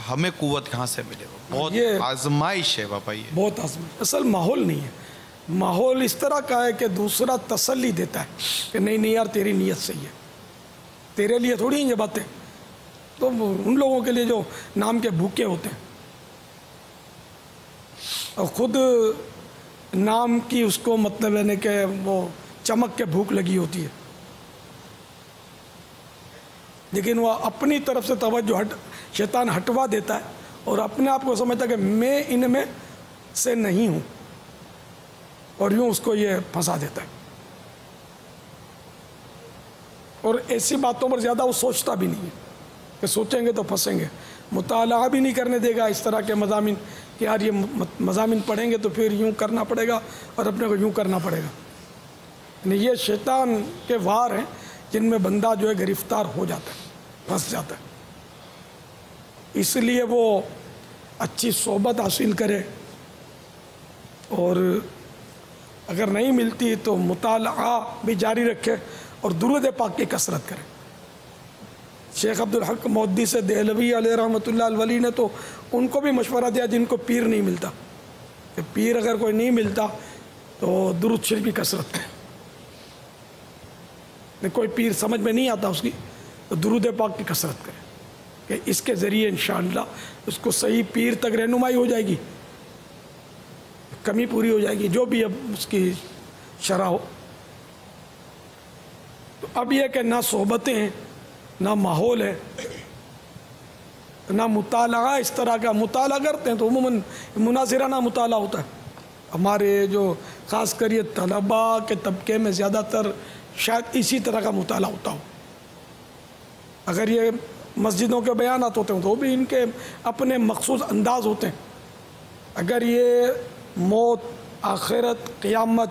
ہمیں قوت کہاں سے ملے گا؟ بہت آزمائش ہے باپا. یہ بہت آزمائش. اصل ماحول نہیں ہے. ماحول اس طرح کا ہے کہ دوسرا تسلی دیتا ہے کہ نہیں نہیں یار تیری نیت صحیح ہے، تیرے لیے تھوڑی ہیں یہ باتیں. تو ان لوگوں کے لیے جو نام کے بھوکے ہوتے ہیں اور خود نام کی اس کو مطلب ہے کہ وہ چمک کے بھوک لگی ہوتی ہے، لیکن وہ اپنی طرف سے توجہ شیطان ہٹوا دیتا ہے اور اپنے آپ کو سمجھتا ہے کہ میں ان میں سے نہیں ہوں، اور یوں اس کو یہ پھنسا دیتا ہے. اور ایسی باتوں پر زیادہ وہ سوچتا بھی نہیں ہے کہ سوچیں گے تو پھنسیں گے. مطالعہ بھی نہیں کرنے دے گا اس طرح کے مضامین کہ یار یہ مضامین پڑھیں گے تو پھر یوں کرنا پڑے گا اور اپنے کو یوں کرنا پڑے گا. یعنی یہ شیطان کے وار ہیں جن میں بندہ جو ہے گرفتار ہو جاتا ہے، پھنس جاتا ہے. اس لیے وہ اچھی صحبت حاصل کرے، اور اگر نہیں ملتی تو مطالعہ بھی جاری رکھے اور درود پاک کی کثرت کرے. شیخ عبدالحق مودودی سے دہلوی علیہ رحمۃ اللہ الولی نے تو ان کو بھی مشورہ دیا جن کو پیر نہیں ملتا کہ پیر اگر کوئی نہیں ملتا تو درود شریف کی کثرت کرے. کوئی پیر سمجھ میں نہیں آتا اس کی تو درود پاک کی کثرت کرے کہ اس کے ذریعے انشاءاللہ اس کو صحیح پیر تک رہنمائی ہو جائے گی، کمی پوری ہو جائے گی جو بھی اب اس کی شرح ہو. تو اب یہ کہ نہ صحبتیں ہیں، نہ ماحول ہے، نہ مطالعہ اس طرح کا. مطالعہ کرتے ہیں تو عموماً مناظرانہ مطالعہ ہوتا ہے. ہمارے جو خاص کر یہ طلباء کے طبقے میں زیادہ تر شاید اسی طرح کا مطالعہ ہوتا ہو. اگر یہ مسجدوں کے بیانات ہوتے ہیں تو وہ بھی ان کے اپنے مخصوص انداز ہوتے ہیں. اگر یہ موت، آخرت، قیامت